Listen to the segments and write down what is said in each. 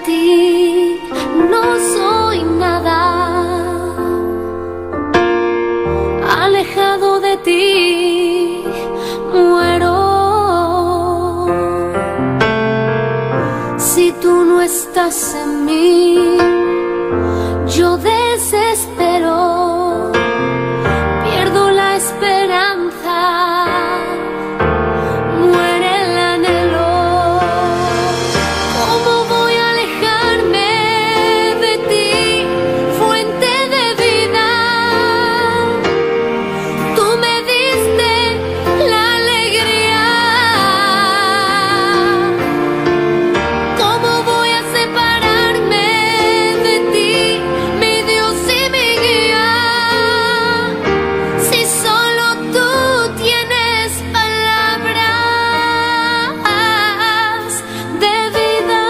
ti no soy nada, alejado de ti muero. Si tú no estás en mí, yo desespero, pierdo la esperanza, muere el anhelo. ¿Cómo voy a alejarme de ti, fuente de vida? Tú me diste la alegría. ¿Cómo voy a separarme de ti, mi Dios y mi guía? Si solo tú tienes palabras de vida.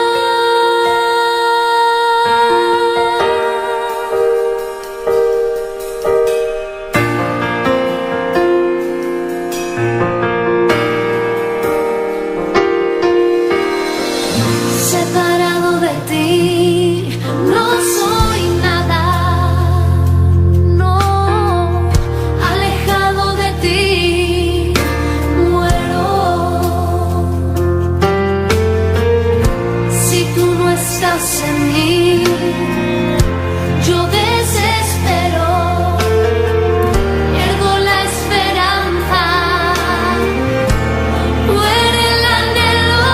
Separado de ti, no soy nada, no, alejado de ti, muero. Si tú no estás en mí, yo desespero, pierdo la esperanza, muere el anhelo.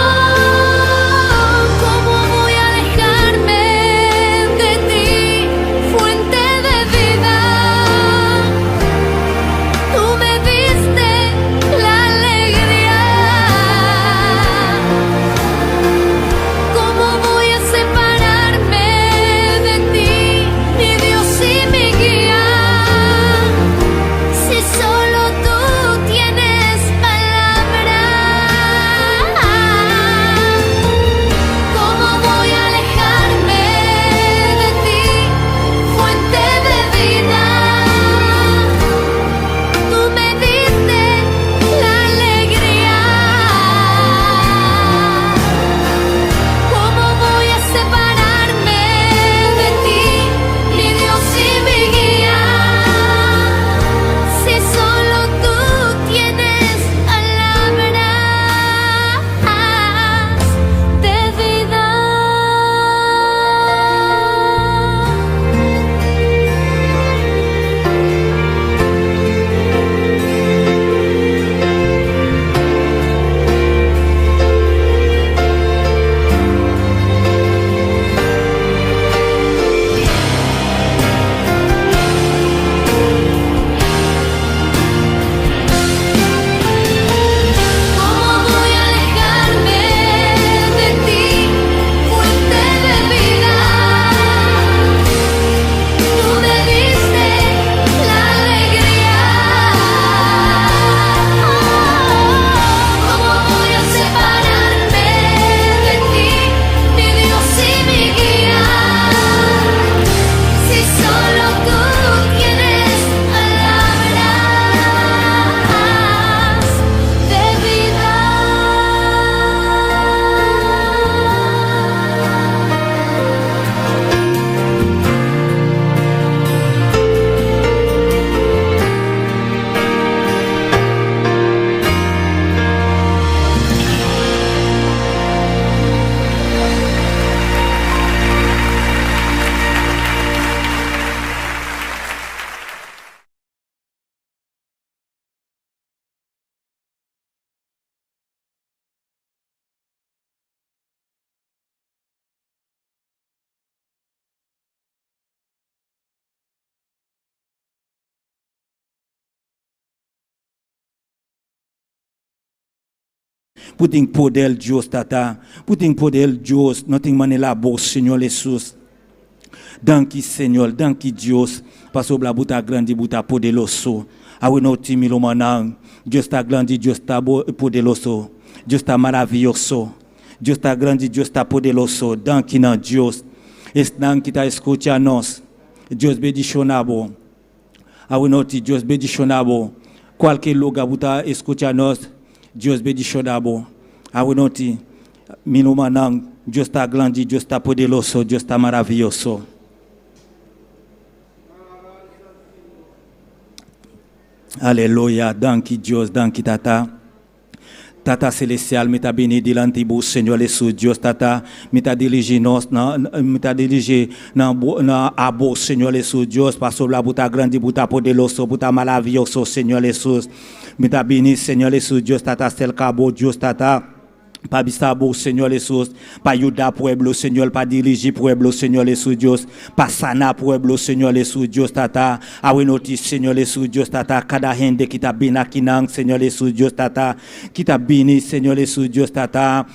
¿Cómo voy a alejarme de ti, fuente de vida? Tú me diste la alegría. ¿Cómo voy a separarme de ti, mi Dios y mi guía? Si solo tú tienes palabras. ¿Cómo voy a alejarme de ti, fuente de vida? Tú me diste la alegría. ¿Cómo voy a separarme de ti, mi Dios y mi guía? Si solo tú tienes palabras de vida. ¿Cómo voy a alejarme de ti, fuente de vida? Tú me diste la alegría. ¿Cómo voy a separarme de ti, mi Dios y mi guía? Si solo tú tienes palabras de vida. Puting poder Dios tata, puting poder Dios, nothing manela bo Senhor Jesus. Danki Senhor, danki Dios, passo bla buta grande buta poderoso. Awe no timilo manang, Deus está grande, Deus está poderoso. Deus está maravilhoso. Deus está grande, Deus está poderoso. Danki na Deus. Estão que está escutando nós. Deus bendicionado. Awe no ti Deus bendicionado. Qualquer lugar buta escutando nós. Deus bendicionado. Awe no ti milumanang Dios está grande, Dios está poderoso, Dios está maravilloso. Alléluia, danki Dios, danki Tata. Tata célestial, m'ta béni delante de Seigneur Jésus, Dieu Tata, m'ta dirigé dans à beau Seigneur Jésus, Dieu parce que là pour ta grande pour ta poderoso, pour ta maravilloso Seigneur Jésus. M'ta béni Seigneur Jésus, Dieu Tata sel cabo, Dieu Tata. Pas Bisabo, Seigneur Jesus, pas Yuda Pueblo, Seigneur, pas dirigé Pueblo, Seigneur Jesus, Dios, pas Sana Pueblo, Seigneur Jesus, Dios Tata, Awenoti, Seigneur Jesus, Dios Tata, cada hende qui t'a béni Kinang, Seigneur Jesus, Dios Tata, qui t'a béni, Seigneur Jesus, Dios Tata,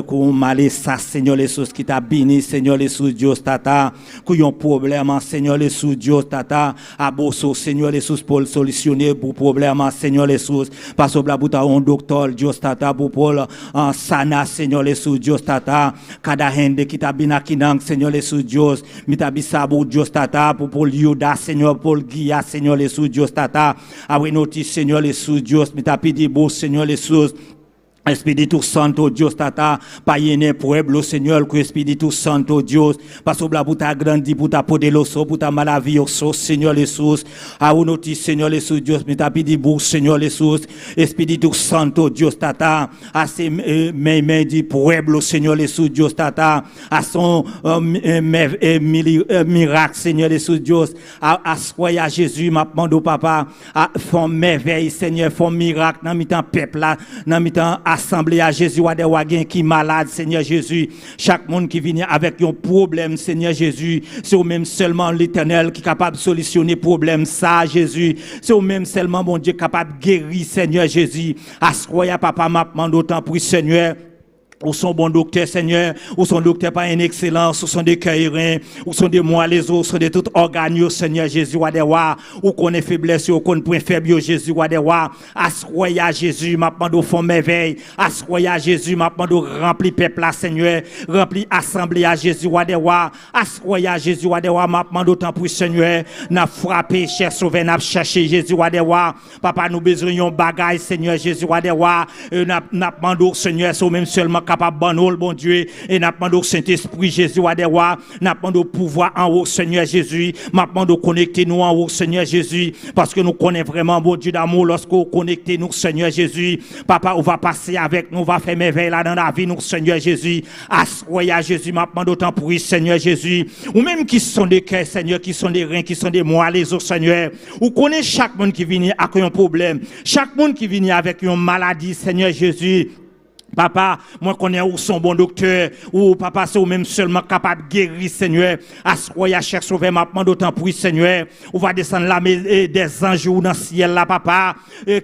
qu'on malessa, Seigneur Jesus, qui t'a béni, Seigneur Jesus, Dios Tata, qu'il y a un problème, Seigneur Jesus, Dios Tata, abosso, Seigneur Jesus, pour le solutionner pour problème, Seigneur Jesus, parce que là, pour un docteur, Dios Tata, pour sana Seigneur Jesus Dios Tata cada hende kita binakinang Seigneur Jesus Dios mitabisabu Dios Tata pour Yuda Seigneur pour Guia Seigneur Jesus Dios Tata awenoti Seigneur Jesus Dios mitapidi bo Seigneur Jesus Espíritu Santo Dios Tata payene pueblo Señor que Espíritu Santo Dios paso bla puta grandi puta poderoso puta maravilloso Señor Jesús a uno ti Señor Jesús Dios me ta pidi bu Señor Jesús Espíritu Santo Dios Tata hace me di pueblo Señor Jesús Dios Tata a son miracle Señor Jesús Dios a soya Jésus m'a demandé papa a font merveille Seigneur font miracle dans mi-temps peuple là dans mi-temps assemblée à Jésus ou des wagons qui malade Seigneur Jésus chaque monde qui vient avec un problème Seigneur Jésus c'est au même seulement l'Éternel qui est capable de solutionner problème ça Jésus c'est au même seulement mon Dieu capable de guérir Seigneur Jésus assoya papa m'a demandé autant pour Seigneur ou sont bons docteurs, Seigneur, ou sont docteurs par une excellence, ou sont des cœurs, ou sont des moelleux, ou sont de tout organes, Seigneur Jésus, ou connaît faiblesse, ou connaît point faible, Jésus, assoya Jésus, m'a demandé au fond merveille, assoya Jésus, m'a demandé rempli peuple, Seigneur, rempli assemblée à Jésus, assoya Jésus, m'a demandé autant pour Seigneur, n'a frappé, cher sauveur, n'a cherché Jésus, papa, nous besoin d'un bagage, Seigneur Jésus, n'a demandé, Seigneur, c'est même seulement capable de bon Dieu et n'a demandé au Saint-Esprit Jésus n'a demandé au pouvoir en haut Seigneur Jésus n'a demandé de connecter nous en haut Seigneur Jésus parce que nous connaissons vraiment bon Dieu d'amour lorsqu'on connecte nous Seigneur Jésus papa on va passer avec nous on va faire merveille là dans la vie nous Seigneur Jésus assoya Jésus m'a demandé autant pour Seigneur Jésus ou même qui sont des cœurs Seigneur qui sont des reins qui sont des moelleux au Seigneur ou connaît chaque monde qui vient avec un problème chaque monde qui vient avec une maladie Seigneur Jésus papa, moi connais où son bon docteur, ou papa c'est ou même seulement capable de guérir Seigneur. Assoya cher sauveur m'a demandé autant pour Seigneur. On va descendre là des anges dans le ciel là papa,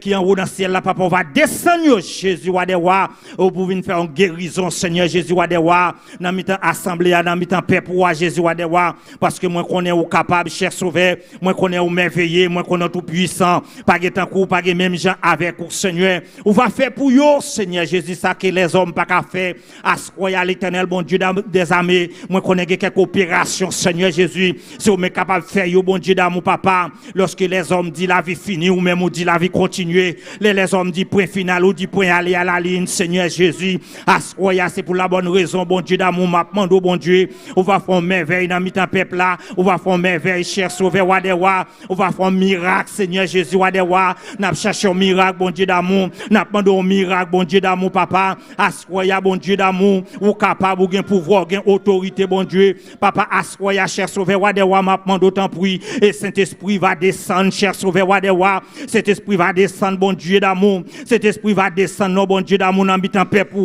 qui en haut dans le ciel là papa, on va descendre Jésus wadewa, pour venir faire une guérison Seigneur Jésus wadewa, dans mi-temps assemblée dans mi-temps peuple Jésus wadewa parce que moi connais où capable cher sauveur, moi connais où merveilleux, moi connais tout puissant, pas tant coup, pas même gens avec au Seigneur. On va faire pour yo Seigneur Jésus ça que les hommes pas qu'à faire assoya l'Éternel bon Dieu des armées moi connais quelques opérations Seigneur Jésus c'est vous capable de faire yo bon Dieu d'amour papa lorsque les hommes dit la vie finie ou même on dit la vie continuer les hommes dit point final ou dit point aller à la ligne Seigneur Jésus assoya c'est pour la bonne raison bon Dieu d'amour m'a demandé bon Dieu on va faire merveille dans mi-temps peuple là on va faire merveille cher sauveur wadewa on va faire miracle Seigneur Jésus wadewa n'a cherché un miracle bon Dieu d'amour n'a demandé un miracle bon Dieu d'amour papa assoya bon Dieu d'amour ou capable ou gain pouvoir gain autorité bon Dieu papa assoya cher sauveur wadewa m'a demandé autant pour et Saint-Esprit va descendre cher sauveur wadewa cet esprit va descendre bon Dieu d'amour cet esprit va descendre non bon Dieu d'amour dans mi-temps peuple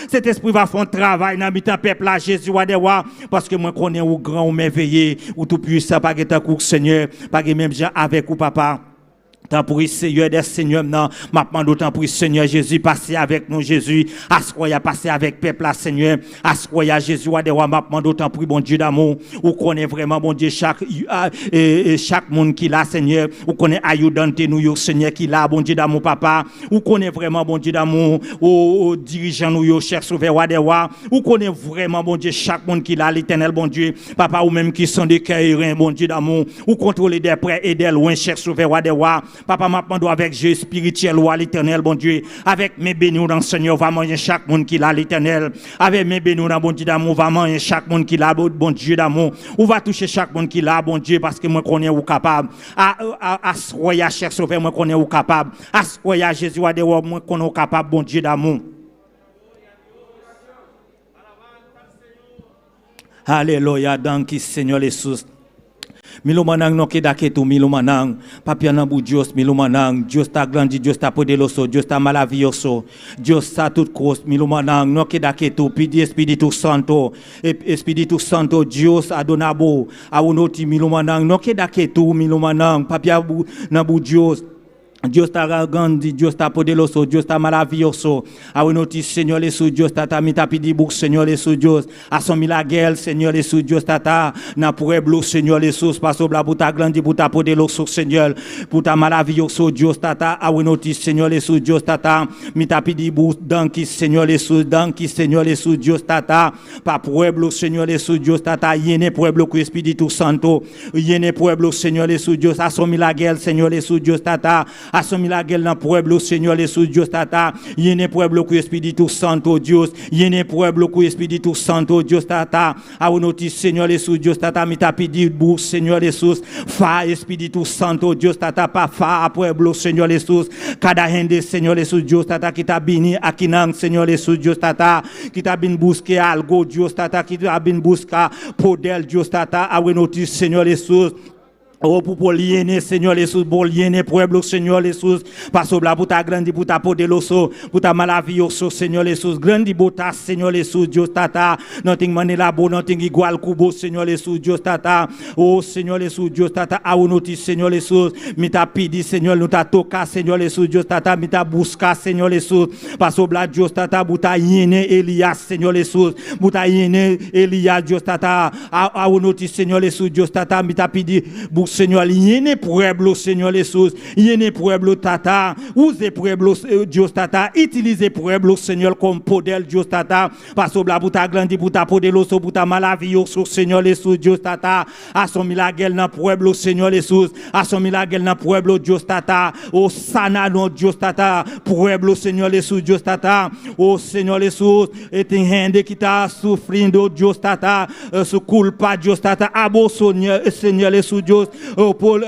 cet esprit va faire un travail dans mi-temps peuple là Jésus wadewa parce que moi connais ou grand ou merveilleux ou tout puissant pas que ta cour Seigneur pas que même gens avec ou papa tant pour Seigneur des Seigneurs non m'a demandé autant pour Seigneur Jésus passer avec nous Jésus assoya passer avec peuple là Seigneur assoya Jésus wa de m'a demandé autant pour bon Dieu d'amour ou connaît vraiment bon Dieu chaque monde qui là Seigneur ou connaît ayudante nous yo Seigneur qui là bon Dieu d'amour papa ou connaît vraiment bon Dieu d'amour au dirigeant nous yo cher sauveur wa de ou connaît vraiment bon Dieu chaque monde qui là l'Éternel bon Dieu papa ou même qui sont des cœurs bon Dieu d'amour ou contrôler des près et des loin cher sauveur wa de Papa, m'a demandé avec Dieu spirituel ou à l'éternel, bon Dieu. Avec mes bénis dans le Seigneur, va manger chaque monde qui l'a l'éternel. Avec mes bénis dans bon Dieu d'amour, va manger chaque monde qui l'a, bon Dieu d'amour. Ou va toucher chaque monde qui l'a, bon Dieu, parce que moi connais ou capable. À soya, cher sauveur, moi connais ou capable. À soya, Jésus, à des moi connais ou capable, bon Dieu d'amour. Alléluia, dans qui Seigneur Jésus. Milo manang no ke daketu milo manang papia na bu Dios milo manang Dios ta grandi Dios ta poderoso Dios ta maravilloso Dios ta tout cos milo manang no ke daketu pedi Espírito Santo Espírito Santo Dios adonabo a unoti milo manang no ke daketu milo manang papia bu na bu Dios Dios está grande, Dios está poderoso, Dios está maravilloso. A unoti Señor Jesús, Dios está mi tapidi buk Señor Jesús, Dios. A son milagre, Señor Jesús, Dios está na pueblo Señor Jesús, paso bla puta grande, puta poderoso Señor, puta maravilloso Dios está. A unoti Señor Jesús, Dios está mi tapidi buk danki Señor Jesús, danki Señor Jesús, Dios está. Pa pueblo Señor Jesús, Dios está. Yene pueblo con Espíritu Santo, yene pueblo Señor Jesús, Dios. A son milagre, Señor Jesús, Dios está. A son milagre dans pueblo Señor Jesús Dios tata yene pueblo con Espíritu Santo Dios yene pueblo con Espíritu Santo Dios tata a unoti Señor Jesús Dios tata mi ta pedi bu Señor Jesús fa Espíritu Santo Dios tata pa fa a pueblo Señor Jesús cada gente Señor Jesús Dios tata que ta bini aquí nan Señor Jesús Dios tata que ta bin busque algo Dios tata que ta bin busca poder Dios tata a unoti Señor Jesús. Oh, pour liéner, Seigneur Jésus, pour liéner, pueblo, Seigneur Jésus, parce que la puta grande, puta poderoso, puta maravilloso, Seigneur Jésus, grande bota, Seigneur Jésus, Dios tata, nothing manela bo, nothing igual kubo, Seigneur Jésus, Dios tata, oh, Seigneur Jésus, Dios tata, a unoti, Seigneur Jésus, mi ta pidi, Seigneur, nous ta toka, Seigneur Jésus, Dios tata, mi ta busca, Seigneur Jésus, parce que la Dios tata, buta yene, Elias, Seigneur Jésus, buta yene, Elias, Dios tata, a unoti, Seigneur Jésus, Dios tata, mi ta pidi, Señor, yene pueblo, Señor Jesús, yene pueblo tata, use pueblo Dios tata, utilize pueblo, Señor, con poder Dios tata, paso la puta grande, puta poderoso, puta maravilloso, Señor Jesús, Dios tata, a son milagre na pueblo, Señor Jesús, a son milagre na pueblo, Dios tata, o sana no Dios tata, pueblo, Señor Jesús, Dios tata, o Señor Jesús, tem gente que está sufrindo, Dios tata, su culpa, Dios tata, abo Señor Jesús, Dios, por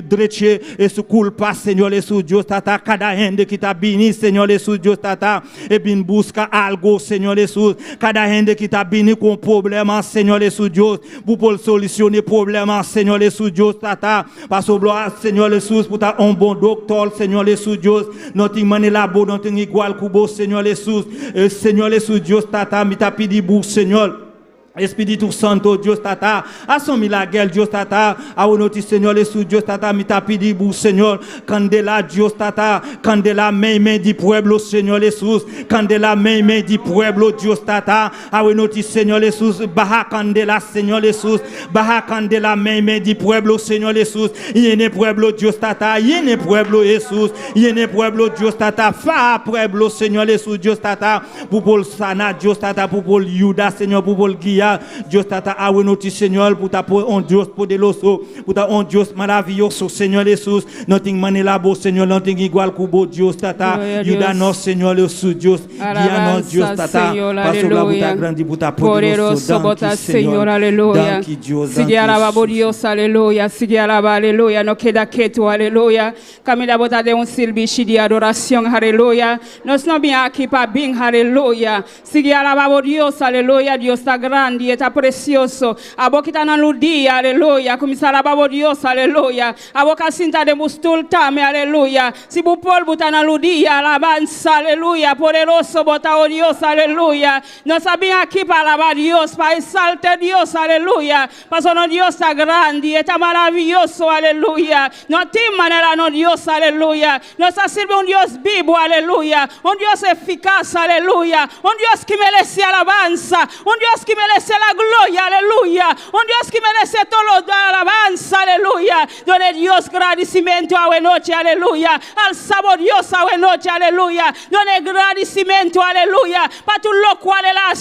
dreche su culpa, Señor Jesús, Dios tata, cada gente que está bini, Señor Jesús, Dios tata, e bin busca algo, Señor Jesús, cada gente que está bini com problema, Señor Jesús, Dios, pour solucionar problema, Señor Jesús, Dios tata, passo gloire, Señor Jesús, pour ta un bon docteur, Señor Jesús, Dios, nothing manela bo, nothing igual kubo, Señor Jesús, Señor Jesús, Dios tata, mi ta pidi bu, Señor. Espírito Santo, Dios tata, a son milagre, Dios tata, a unoti Señor Jesús, Dios tata, mi ta pidi bu, Señor, candela, Dios tata, candela, meme di pueblo, Señor Jesús, candela, meme di pueblo, Dios tata, a unoti Señor Jesús, baja candela, Señor Jesús, baja candela, meme di pueblo, Señor Jesús, yene pueblo, Dios tata, yene pueblo, Jesús, yene pueblo, Dios tata, fa pueblo, Señor Jesús, Dios tata, pour sana, Dios tata, pour Yuda, Señor, pour guia, Dios tata a unoti Señor, pour ta un Dios poderoso, pour ta un Dios maravilloso, Señor Jesús, nothing manela bo, Señor, nothing igual kubo, Dios tata, Yuda no, Señor Jesús, Dios, guia no, Dios tata, paso la buta grande, buta poderoso, bota Señor, aleluya, sigue alabado Dios, aleluya, sigue alabado, aleluya, no queda quieto, aleluya, Camila bota de un silbishi de adoración, aleluya, nos no bien aquí para bien, aleluya, sigue alabado Dios, aleluya, Dios está grande, está precioso, a boca está na ludia, aleluya, começar a alabado Dios, aleluya, a boca cinta de mustultame, aleluya, si bu polvo está na ludia, alabanza, aleluya, poderoso bota o Dios, aleluya, nos sabían aquí para alabar Dios, para exaltar Dios, aleluya, paso no Dios está grande, está maravilloso, aleluya, no tiene manera no Dios, aleluya, nos sirve un Dios vivo, aleluya, un Dios eficaz, aleluya, un Dios que merece alabanza, un Dios que merece la gloria, aleluya, un Dios que merece todo la alabanza, aleluya. Done Dios agradecimiento a noche, aleluya. Alzamos Dios a noche, aleluya. Done agradecimiento, aleluya. Para tu lo cual la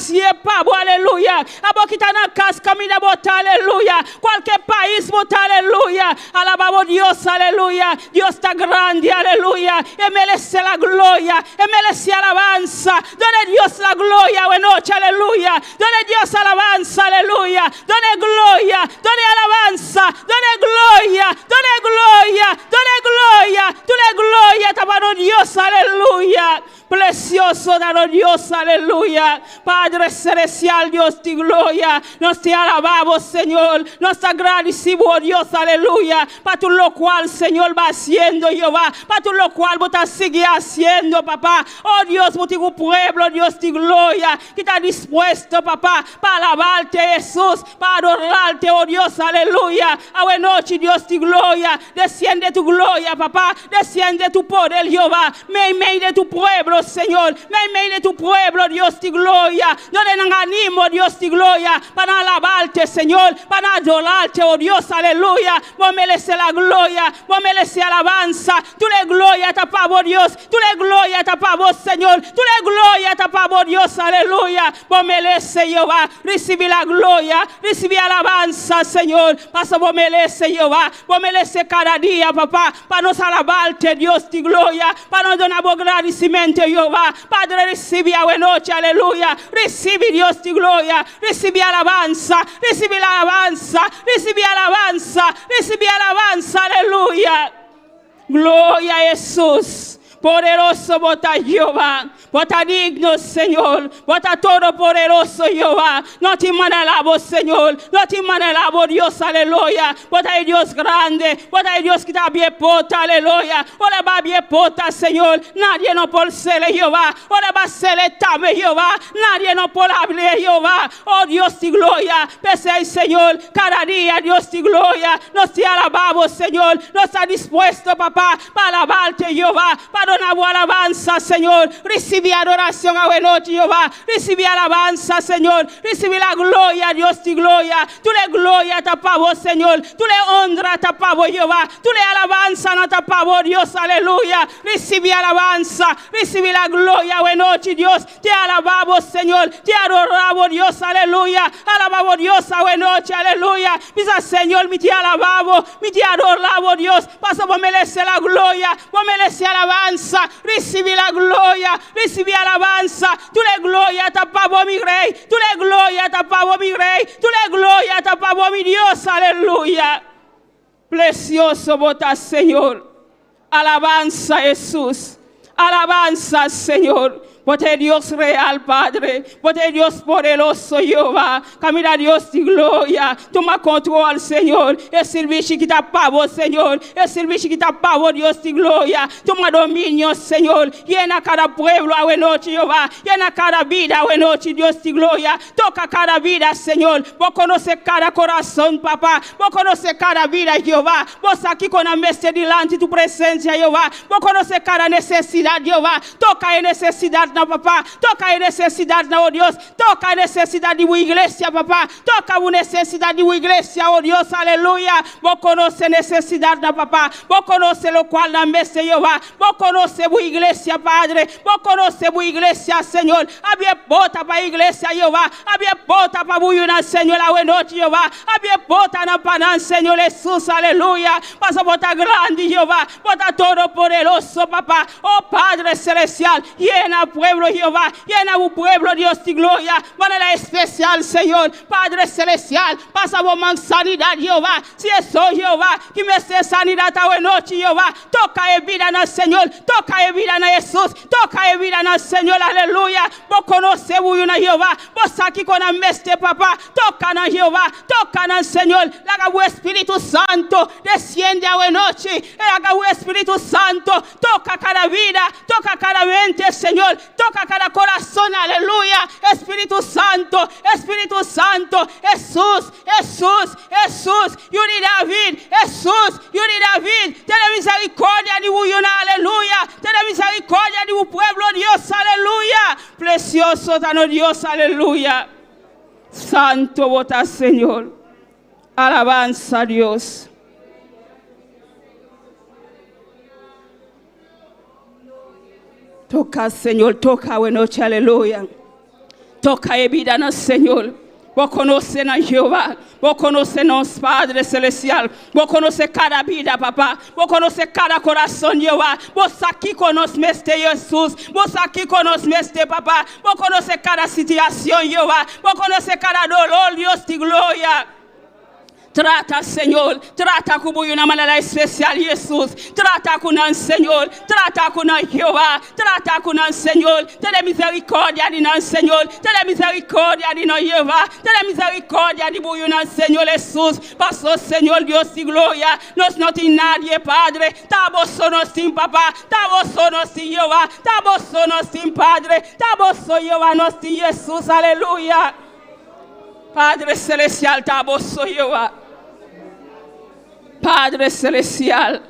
pavo, aleluya. Abokitana casa camina bota, aleluya. Cualquier país bota, aleluya. Alabamos Dios, aleluya. Dios está grande, aleluya. Y merece la gloria, y merece alabanza. Done Dios la gloria a noche, aleluya. Done Dios alabanza, aleluya. Done gloria, done alabanza, done gloria, done gloria, done gloria, done gloria, tabano Dios, aleluya. Precioso dano Dios, aleluya. Padre celestial, Dios de gloria, nos te alabamos, Señor, nos te agradecemos, Dios, aleluya, para todo lo cual, Señor, va haciendo, Jehová, para todo lo cual vos te sigue haciendo, papá. Oh Dios, vos tu pueblo, Dios de gloria, que está dispuesto, papá, para alabarte, Jesús, para adorarte, oh Dios, aleluya. A buena noche, Dios de gloria, desciende tu gloria, papá, desciende tu poder, Jehová, me de tu pueblo, Señor, me de tu pueblo, Dios de gloria, donde nos animo, Dios de gloria, para alabarte, Señor, para adorarte, oh Dios, aleluya. Vos mereces la gloria, vos mereces alabanza, tú le gloria, tapa vos, Dios, tú le gloria, tapa vos, Señor, tú le gloria, tapa vos, Dios, aleluya. Vos mereces, Jehová, recibir la gloria, recibir alabanza, Señor, pasa vos mereces, Jehová, vos mereces cada día, papá, para nos alabarte, Dios de gloria, para nos donar vos agradecimiento, Jehová. Padre, recibe a noche, aleluya. Recibe Dios de gloria, recibe alabanza, recibe la alabanza, recibe alabanza, recibe alabanza, aleluya. Gloria a Jesús. Poderoso bota Jehová, bota digno, Señor, bota todo poderoso, Jehová. No te manelabo, Señor, no te manelabo, Dios, aleluya. Bota el Dios grande, bota el Dios que está bien pota, aleluya. Ora va bien pota, Señor, nadie no puede ser Jehová. Ora va a ser etame, Jehová, nadie no puede hablar, Jehová. Oh Dios de gloria, pese Señor, cada día, Dios de gloria, nos te alabamos, Señor, nos está dispuesto, papá, para alabarte, Jehová, para donar alabanza, Señor. Recibe adoración a noche, Jehová. Recibe alabanza, Señor. Recibe la gloria, Dios de gloria. Tú le gloria tapa vos, Señor. Tú le honra tapa vos, Jehová. Tú le alabanza no tapa vos, Dios, aleluya. Recibe alabanza. Recibe la gloria a noche, Dios. Te alabamos, Señor. Te adoramos, Dios, aleluya. Alabamos, Dios, a noche, aleluya. Misa, Señor, mi te alabamos. Mi te adoramos, Dios. Pasa, vos mereces la gloria. Vos mereces alabanza. Recibe la gloria, recibe alabanza. Tú le gloria, tapavo mi rey. Tú le gloria, tapavo mi rey. Tú le gloria, tapavo mi Dios, aleluya. Precioso vota, Señor. Alabanza, Jesús. Alabanza, Señor. Porque Dios real, Padre. Porque Dios poderoso, Jehová. Camina Dios de gloria. Toma control, Señor. El servicio que te pavo, Señor. El servicio que te pavo, Dios de gloria. Toma dominio, Señor. Llena cada pueblo a noche, Jehová. Llena cada vida a noche, Dios de gloria. Toca cada vida, Señor. Vos conoces cada corazón, papá. Vos conoces cada vida, Jehová. Vos aquí con la mesa delante de tu presencia, Jehová. Vos conoces cada necesidad, Jehová. Toca en necesidad, no, papá. Toca en necesidad, no, oh Dios. Toca en necesidad de tu iglesia, papá. Toca en necesidad de tu iglesia, oh Dios, aleluya. Vos conoces necesidad, no, papá. Vos conoces lo cual la mesa, Jehová. Vos conoces tu iglesia, Padre. Vos conoces tu iglesia, Señor. Había bota para iglesia, Jehová. Había bota para una, Señor, a noche, Jehová. Había bota na panan, Señor Jesús, aleluya. Pasa bota grande, Jehová. Bota todo poderoso, papá. Oh Padre celestial, llena pueblo, Jehová. Llena tu pueblo, Dios de gloria. Manera especial, Señor. Padre celestial, pasa vos man sanidad, Jehová. Si eso, Jehová, que me esté sanidad a noche, Jehová. Toca en vida, no, Señor. Toca en vida, no, Jesús. Toca en vida, no, Señor, aleluya. Vos conocés una, Jehová. Vos aquí con la meste, papá. Toca, no, Jehová. Toca, no, Señor. Haga tu Espíritu Santo. Desciende a noche. Haga tu Espíritu Santo. Toca cada vida. Toca cada mente, Señor. Toca cada corazón, aleluya. Espíritu Santo, Espíritu Santo. Jesús, Jesús, Jesús. Yuri David, Jesús, Yuri David. Ten misericordia de una, aleluya. Ten misericordia de tu pueblo, Dios, aleluya. Precioso tan Dios, aleluya. Santo vota, Señor. Alabanza a Dios. Toca, Señor, toca, buena noche, aleluya. Toca e vida no Señor. Vos conocen a Jehová, vos conocemos Padre Celestial, vos conocés cada vida, papá, vos conocés cada corazón, Jehová, vos aquí conocés este Jesús, vos aquí conocés este papá, vos conocés cada situación, Jehová, vos conocés cada dolor, Dios de gloria. Trata, Señor, trata con una manera especial, Jesús. Trata con el Señor, trata con el Jehová, trata con el Señor. Ten misericordia de el Señor, ten misericordia de el Jehová, ten misericordia de el Señor Jesús. Pasó, Señor, Dios de gloria. Nos no tiene nadie, Padre. Tabo sonos sin papá, tabo sonos sin Jehová, tabo sonos sin Padre, tabo soy Jehová, nos sin Jesús, aleluya. Padre Celestial, tabo soy Jehová. Padre Celestial,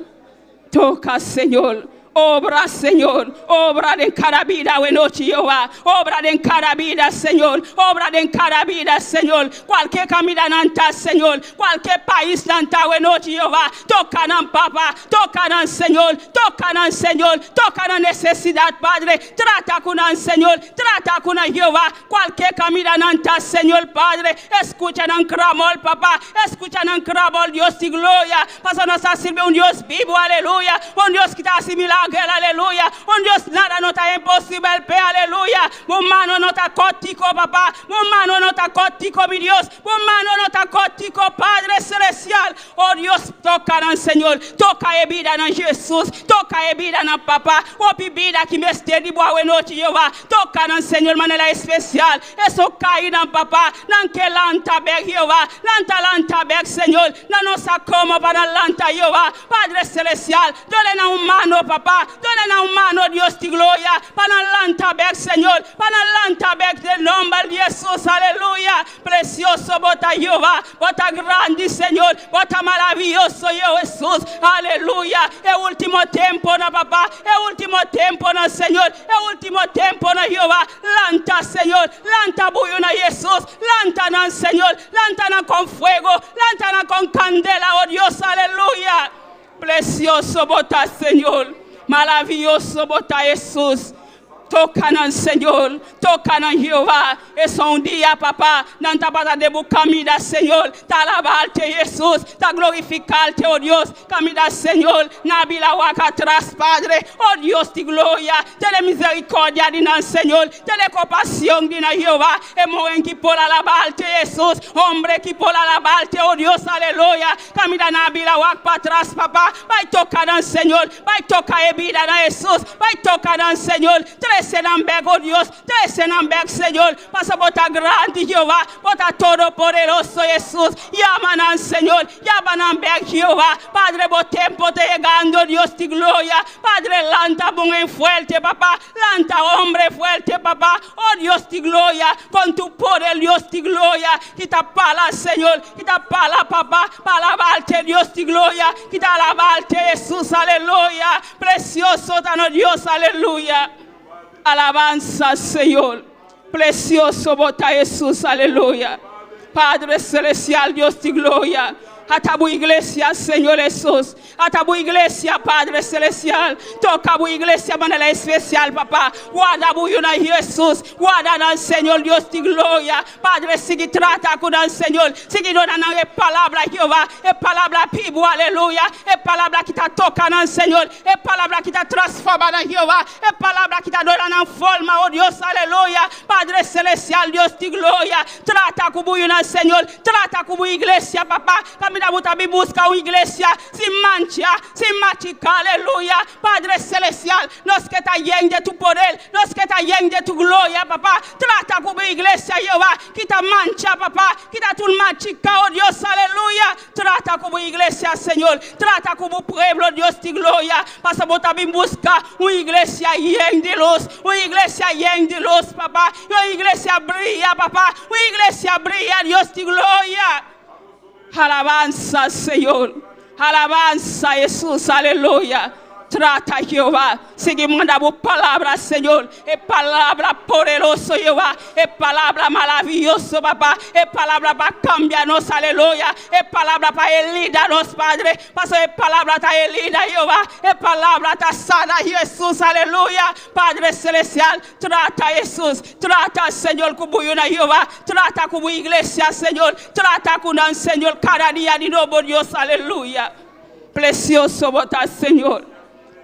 toca, Señor. Obra, Señor, obra en cada vida, noche, Jehová. Obra en cada vida, Señor. Obra en cada vida, Señor. Cualquier camino nanta, Señor. Cualquier país nanta, noche, Jehová. Toca en papá, toca en Señor. Toca en Señor. Toca en necesidad, Padre. Trata con el Señor. Trata con el Jehová. Cualquier camino nanta, Señor, Padre. Escucha en clamor, papá. Escucha en clamor, Dios de gloria. Pasa nos a servir un Dios vivo, aleluya. Un Dios que está asimilado. Aleluya, un Dios nada no está imposible, aleluya. Un mano no está cótico, papá. Un mano no está cótico, mi Dios. Un mano no está cótico, Padre Celestial. Oh Dios, toca en Señor. Toca e vida en Jesús. Toca e vida en papá. Oh vida que me esté de boa noche, Jehová. Toca en Señor, manera especial. Eso cae en papá. Nanke lanta beg, Jehová. Lanta beg, Señor. No nos como para lanta, Jehová. Padre Celestial, dole na humano, papá. Dole na humano, Dios de gloria. Para lanta beg, Señor. Para lanta beg del nombre de Jesús. Aleluya. Precioso, bota Jehová. Bota grande, Señor. Bota maravilloso, Jesús. Aleluya. El último tiempo, no, papá. El último tiempo, no, Señor. El último tiempo, no, Jehová. Lanta, Señor. Lanta, buyuna, Jesús. Lanta, no, Señor. Lanta, no, con fuego. Lanta, no, con candela, oh Dios. Aleluya. Precioso, bota, Señor. Maravilloso, bota Jesús. Toca en Señor, toca en Jehová. Es un día, papá, no te vas a debu camina, Señor. Te alabarte, Jesús. Te glorificarte, oh Dios. Camina, Señor. Nabila waka atrás, Padre. Oh Dios de gloria. Ten misericordia de el Señor. Ten compasión de Jehová. Es moren que por alabarte, Jesús. Hombre que por alabarte, oh Dios, aleluya. Camina, Nabila waka para atrás, papá. Vai tocar en Señor. Vai tocar en vida de Jesús. Vai tocar en Señor. Trece nambeg, oh Dios, trece nambeg, Señor. Pasa bota grande, Jehová, bota todo poderoso, Jesús. Llaman, Señor, llaman nambeg, Jehová. Padre, bo tiempo te llegando, Dios de gloria. Padre, lanta, bon en fuerte, papá. Lanta, hombre fuerte, papá. Oh Dios de gloria, con tu poder, Dios de gloria. Quita pala, Señor, quita pala, papá. Para alabarte, Dios de gloria. Quita alabarte, Jesús, aleluya. Precioso, tan Dios, aleluya. Alabanza, Señor. Precioso, bota Jesús, aleluya. Padre Celestial, Dios de gloria. A tu iglesia, Señor Jesús. A tu iglesia, Padre Celestial. Toca tu iglesia de manera especial, papá. Guarda una Jesús. Guarda al Señor, Dios de gloria. Padre, sigue trata con el Señor. Sigue dando la palabra, Jehová. Es palabra pivo, aleluya. Es palabra que te toca en el Señor. Es palabra que te transforma en Jehová. Es palabra que te dona en forma, oh Dios, aleluya. Padre Celestial, Dios de gloria. Trata con una Señor. Trata con tu iglesia, papá. Mira, busca una iglesia sin mancha, sin machica, aleluya. Padre Celestial, nos que está lleno de tu poder, nos que está lleno de tu gloria, papá. Trata con una iglesia, Jehová, quita mancha, papá, quita tu machica, oh Dios, aleluya. Trata con una iglesia, Señor, trata con un pueblo, Dios de gloria. Pasa por también busca una iglesia llena de luz, una iglesia llena de luz, papá. Una iglesia brilla, papá, una iglesia brilla, Dios de gloria. Alabanza, Señor. Alabanza, Jesús, aleluya. Trata, Jehová. Sigue mandando palabras, Señor. Es palabra poderosa, Jehová. Es palabra maravillosa, papá. Es palabra para cambiarnos, aleluya. Es palabra para elidarnos, Padre. Paso es palabra para elidar, Jehová. Es palabra para sana, Jesús, aleluya. Padre celestial, trata, Jesús. Trata, Señor, como una Jehová. Trata como iglesia, Señor. Trata con un Señor cada día de nuevo, Dios, aleluya. Precioso votar, Señor.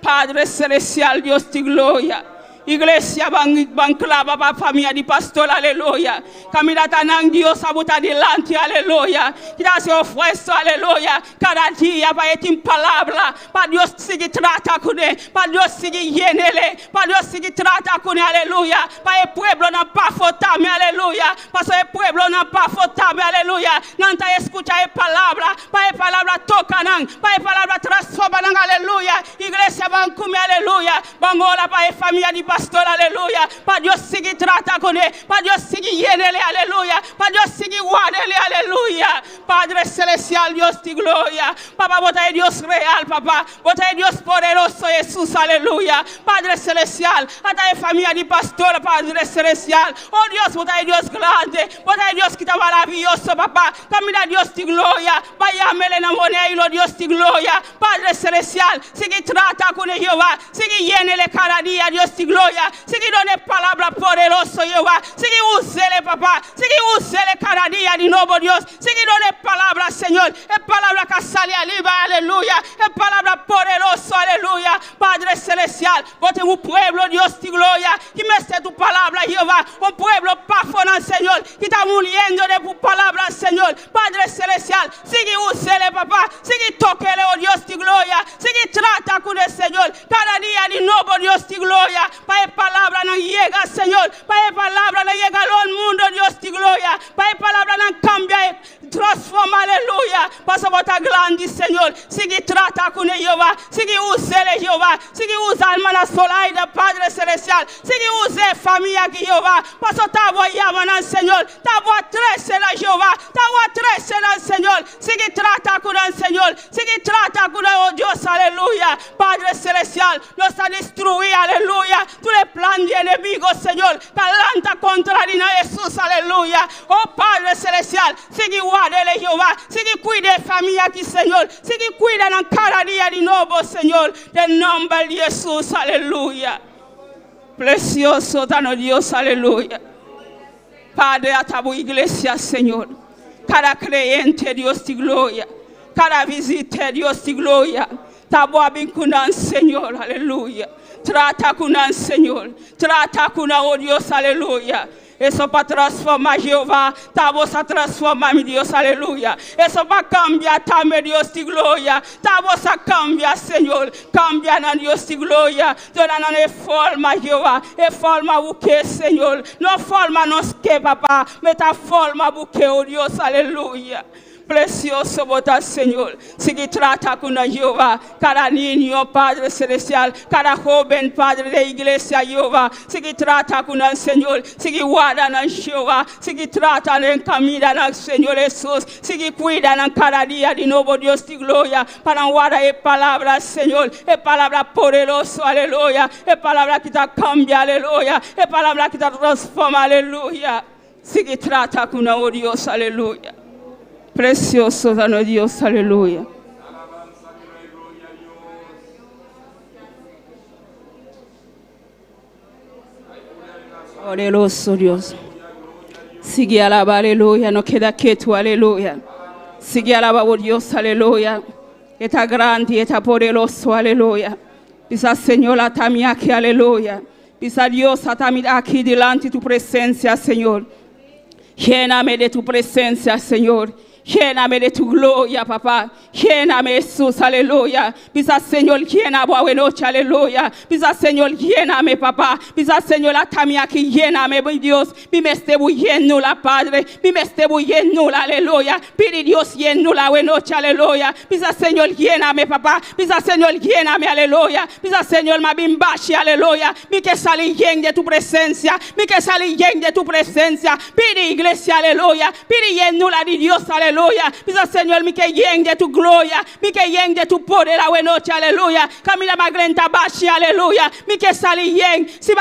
Padre celestial, Dios de gloria. Iglesia van clava para familia de pastor, aleluya. Camina tan Dios a botar delante, aleluya. Gracias esfuerzo, aleluya. Cada día para ir palabra, para Dios sigue trata con él, para Dios sigue llenele, para Dios sigue trata con él, aleluya. Para el pueblo no pa fotarme, aleluya. Para el pueblo no pa fotarme, aleluya. No te escucha el palabra, para el palabra toca, para el palabra transforma, aleluya. Iglesia van comer, aleluya. Van orar para el familia de pastor, aleluya. Para Dios sigue trata con él, para Dios sigue llenele, aleluya. Para Dios sigue guardele, aleluya. Padre celestial, Dios de gloria. Papá, vota de Dios real, papá. Vota de Dios poderoso, Jesús, aleluya. Padre celestial, hasta de familia de pastor, Padre celestial. Oh Dios, vota de Dios grande. Vota de Dios que está maravilloso, papá. Camina Dios de gloria. Vaya me le enamoré, Dios de gloria. Padre celestial, sigue trata con Jehová. Sigue llenele cada día, Dios de gloria. Sigue donde palabra poderosa, Jehová. Sigue úsele, papá. Sigue úsele cada día de nuevo, Dios. Sigue donde palabra, Señor. Es palabra que sale arriba, aleluya. Es palabra poderosa, aleluya. Padre celestial, vote un pueblo, Dios de gloria. Que me esté tu palabra, Jehová. Un pueblo pafona, Señor. Que está muriendo de tu palabra, Señor. Padre celestial, sigue úsele, papá. Sigue toquele, oh Dios de gloria. Sigue trata con el Señor. Cada día de nuevo, Dios de gloria. Para la palabra no llega, Señor. Para la palabra no llega al mundo, Dios de gloria. Para la palabra no cambia, transforma, aleluya. Pasa a grande, Señor. Sigue trata con Jehová. Sigue usele, Jehová. Sigue usa alma solaida, Padre celestial. Sigue use familia que Jehová. Pasa a llaman, Señor. Tabo a 13 la Jehová. Tabo a 13 la Señor. Sigue trata con el Señor. Sigue trata con el Dios, aleluya. Padre celestial, nos ha destruido, aleluya. Tú le plan de enemigos, Señor. Calanta contra Jesús, aleluya. Oh Padre celestial, sigue guardele, Jehová. Sigue cuide familia aquí, Señor. Sigue cuida en cada día de nuevo, Señor. En nombre de Jesús, aleluya. Precioso tan Dios, aleluya. Padre, a tu iglesia, Señor. Cada creyente, Dios de gloria. Cada visita, Dios de gloria. Tabo a vincular, Señor, aleluya. Trata con el Señor. Trata con el Dios, aleluya. Eso para transformar Jehová. Tabo a transformar mi Dios, aleluya. Eso para cambiar también Dios de gloria. Tabo a cambiar, Señor. Cambia en Dios de gloria. Dona forma, Jehová. E forma buque, Señor. No forma nos que, papá. Meta forma buque, oh Dios, aleluya. Precioso votar, Señor. Sigue trata con Jehová. Cada niño, Padre celestial. Cada joven, Padre de iglesia, Jehová. Sigue trata con el Señor. Sigue guarda en Jehová. Sigue trata en camino en Señor Jesús. Sigue cuida en cada día de nuevo, Dios de gloria. Para guardar la palabra, Señor. Es palabra poderosa, aleluya. Es palabra que te cambia, aleluya. Es palabra que te transforma, aleluya. Sigue trata con el Dios, aleluya. Precioso dano Dios, aleluya. Poderoso Dios. Sigue alaba, aleluya. No queda quieto, aleluya. Sigue alaba, oh Dios, aleluya. Está grande, está poderoso, aleluya. Pisa Señor, atami aquí, aleluya. Pisa Dios, atami aquí delante de tu presencia, Señor. Lléname de tu presencia, Señor. Lléname de tu gloria, papá. Lléname, Jesús, aleluya. Pisa, Señor, llena boa noche, aleluya. Pisa, Señor, lléname, papá. Pisa, Señor, atami aquí, lléname, mi Dios. Mi me esté llenula, Padre. Mi me esté llenula, aleluya. Pide Dios, llenula, buena noche, aleluya. Pisa, Señor, lléname, papá. Pisa, Señor, lléname, aleluya. Pisa, Señor, ma bimbashi, aleluya. Mi que salí llen de tu presencia. Mi que salí llen de tu presencia. Pide iglesia, aleluya. Pide llenula de Dios, aleluya. aleluya. Pisa Señor, mi que yen de tu gloria, mi que yen de tu poder, la noche, aleluya. Camila magrenta bashi, aleluya. Mi que sali yen, si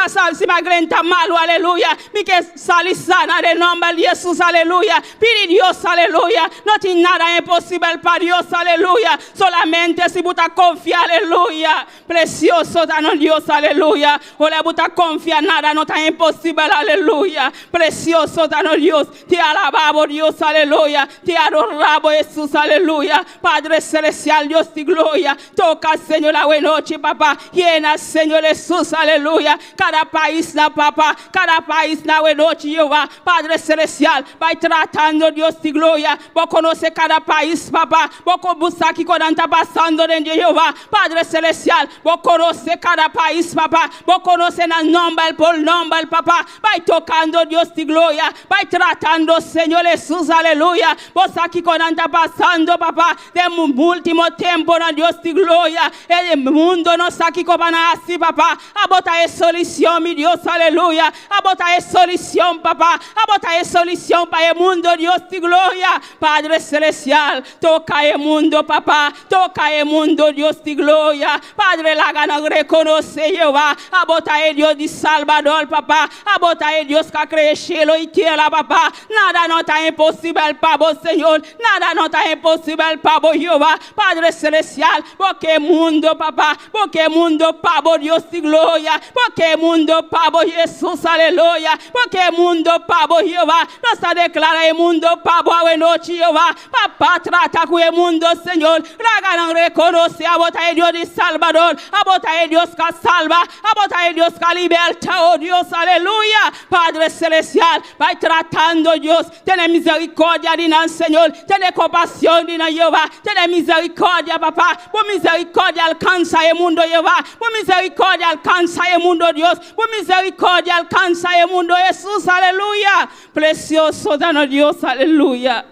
magrenta malo, aleluya. Mi que sali sana de nombre de Jesús, aleluya. Pide Dios, aleluya. No tiene nada imposible para Dios, aleluya. Solamente si buta confía, aleluya. Precioso tan Dios, aleluya. O le buta confía, nada no está imposible, aleluya. Precioso tan Dios. Te alabamos, Dios, aleluya. Te adoramos, Jesús, aleluya. Padre celestial, Dios de gloria. Toca, Señor, la buena noche, papá. Llena, Señor Jesús, aleluya. Cada país, la papá. Cada país, la buena noche, Jehová. Padre celestial, va tratando, Dios de gloria. Vos conoce cada país, papá. Vos conoce aquí cuando está pasando en Jehová. Padre celestial, vos conoce cada país, papá. Vos conoce el nombre por nombre, papá. Va tocando, Dios de gloria. Va tratando, Señor Jesús, aleluya. Vos aquí cuando está pasando, papá. De último tiempo, Dios de gloria. El mundo no está aquí como así, papá. Abota es solución, mi Dios, aleluya. Abota es solución, papá. Abota es solución para el mundo, Dios de gloria. Padre celestial, toca el mundo, papá. Toca el mundo, Dios de gloria. Padre, la gana reconoce Jehová. Abota el Dios de Salvador, papá. Abota el Dios que cree cielo y tierra, papá. Nada no está imposible para vos, Señor. Nada no está imposible para vos, Jehová. Padre celestial, porque el mundo, papá. Porque el mundo, pavo, Dios de gloria. Porque el mundo, pavo, Jesús, aleluya. Porque el mundo, pavo, Jehová. Nos declara el mundo, pavo, a noche, Jehová. Papá, trata con el mundo, Señor. Raga reconoce a bota el Dios de Salvador. A bota el Dios que salva. A bota el Dios que liberta, oh Dios, aleluya. Padre celestial, va tratando, Dios. Tiene misericordia, dinan, Señor. Tiene compasión, dinan, Jehová. Tiene misericordia, papá. Por misericordia alcanza el mundo, Jehová. Por misericordia alcanza el mundo, Dios. Por misericordia alcanza el mundo, Jesús, aleluya. Precioso dano Dios, aleluya.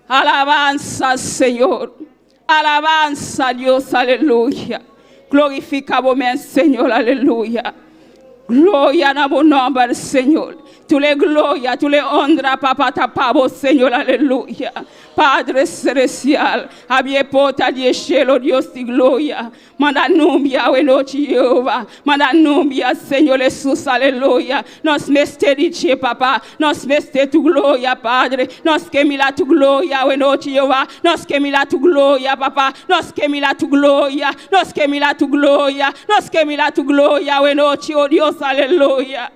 Alabanza, Señor. Alabanza, Dios, aleluya. Glorificamos, Señor, aleluya. Gloria a tu nombre, Señor. Tu le gloria, tu le honra, papá, tapabo, Señor, aleluya. Padre celestial, había pota de cielo, Dios de gloria. Manda numbia, we noche, Jehová. Manda numbia, Señor Jesús, aleluya. Nos meste dice, papá. Nos meste tu gloria, Padre. Nos quemila tu gloria, we noche, Jehová. Nos quemila tu gloria, papá. Nos quemila tu gloria. Nos quemila tu gloria. Nos quemila tu gloria, we noche, oh Dios, aleluya.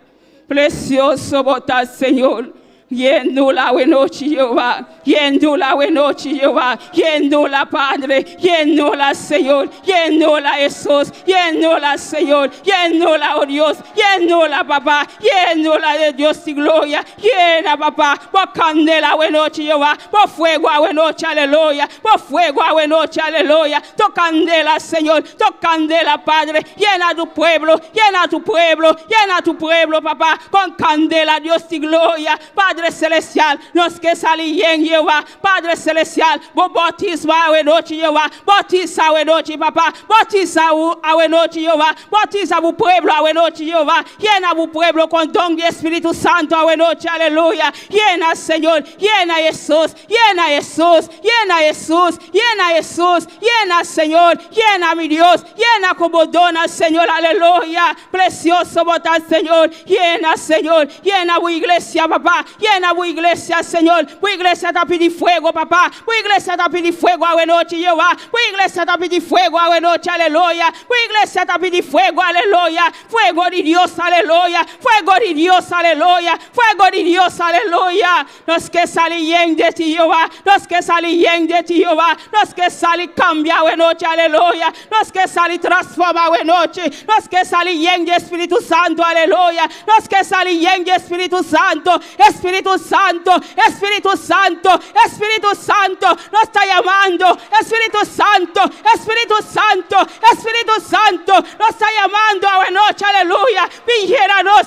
Precioso botas, Señor. Yéndola, we noche, Jehová. Yéndola, we noche, Jehová. Yéndola, Padre. Yéndola, Señor. Yéndola, Jesús. Yéndola, Señor. Yéndola, oh Dios. Yéndola, papá. Yéndola de Dios y gloria. Llena, papá. Por candela, we noche, Jehová. Por fuego, we noche, aleluya. Por fuego, we noche, aleluya. Tu candela, Señor. Tu candela, Padre. Llena tu pueblo. Llena tu pueblo. Llena tu pueblo, papá. Con candela, Dios y gloria. Padre celestial, nos que salí en Jehová. Padre celestial, vos bautiza a noche, Jehová. Bautiza a noche, papá. Bautiza a noche, Jehová. Bautiza a tu pueblo a noche, Jehová. Llena tu pueblo con don de Espíritu Santo a noche, aleluya. Llena, Señor. Llena Jesús. Llena Jesús. Llena Jesús. Llena Jesús. Llena, Señor. Llena, mi Dios. Llena como dona, Señor, aleluya. Precioso botar, Señor. Llena, Señor. Llena tu iglesia, papá. Llena tu iglesia, Señor. Tu iglesia te pide fuego, papá. Tu iglesia te pide fuego a noche, Jehová. Tu iglesia te pide fuego a noche, aleluya. Tu iglesia te pide fuego, aleluya. Fuego de Dios, aleluya. Fuego de Dios, aleluya. Fuego de Dios, aleluya. Los que salen de ti, Jehová. Los que salen de ti, Jehová. Los que salen cambia a noche, aleluya. Los que salen transforma a noche. Los que salen de Espíritu Santo, aleluya. Los que salen de Espíritu Santo. Espíritu Santo, Espíritu Santo, Espíritu Santo, nos está llamando. Espíritu Santo, Espíritu Santo, Espíritu Santo, nos está llamando a noche, aleluya. Villénanos,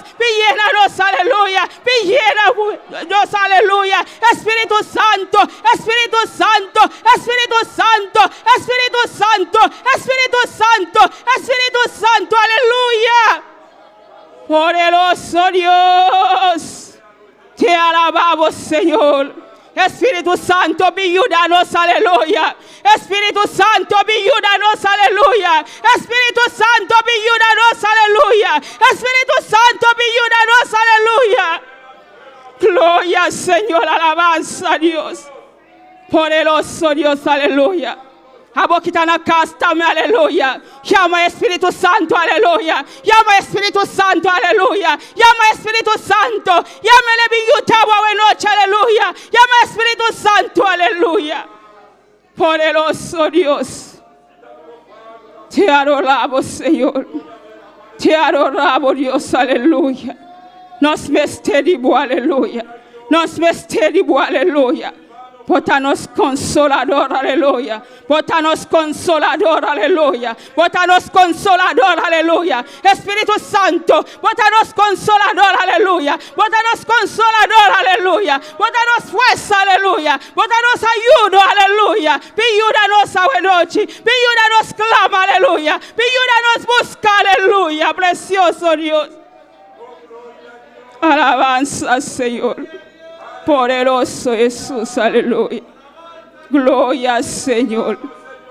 aleluya. Villénanos, aleluya. Espíritu Santo, Espíritu Santo, Espíritu Santo, Espíritu Santo, Espíritu Santo, Espíritu Santo, aleluya. Poderoso Dios. Te alabamos, Señor. Espíritu Santo, ayúdanos, aleluya. Espíritu Santo, ayúdanos, aleluya. Espíritu Santo, ayúdanos, aleluya. Espíritu Santo, ayúdanos, aleluya. Gloria al Señor, alabanza a Dios. Poderoso Dios, aleluya. Abokitana castame, aleluya. Llama Espíritu Santo, aleluya. Llama Espíritu Santo, aleluya. Llama Espíritu Santo. Llámele biyutabo a noche, aleluya. Llama Espíritu Santo, aleluya. Poderoso Dios. Te adoramos, Señor. Te adoramos, Dios, aleluya. Nos mesteribo, aleluya. Nos mesteribo, aleluya. Botanos consolador, aleluya. Botanos consolador, aleluya. Botanos consolador, aleluya. Espíritu Santo, botanos consolador, aleluya. Botanos consolador, aleluya. Botanos fuerza, aleluya. Botanos ayuda, aleluya. Pídanos a noche. Pídanos clama, aleluya. Pídanos busca, aleluya. Precioso Dios. Alabanza, Señor. Poderoso Jesús, aleluya. Gloria al Señor.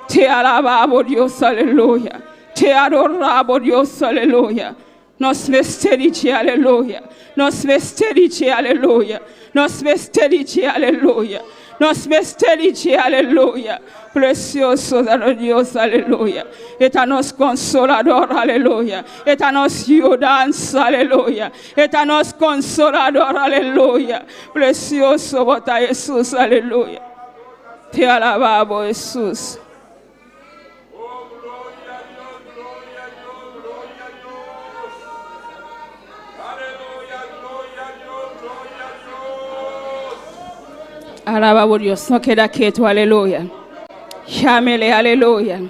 Te alabamos, Dios, aleluya. Te adoramos, Dios, aleluya. Nos mesteriche, aleluya. Nos mesteriche, aleluya. Nos mesteriche, aleluya. Nos mesteriche, aleluya. Precioso Dios, aleluya. Etanos consolador, aleluya. Etanos ayudanza, aleluya. Etanos consolador, aleluya. Precioso bota Jesús, aleluya. Te alabamos, Jesús. Alabamos Dios, no queda quieto, aleluya. Llámele, aleluya.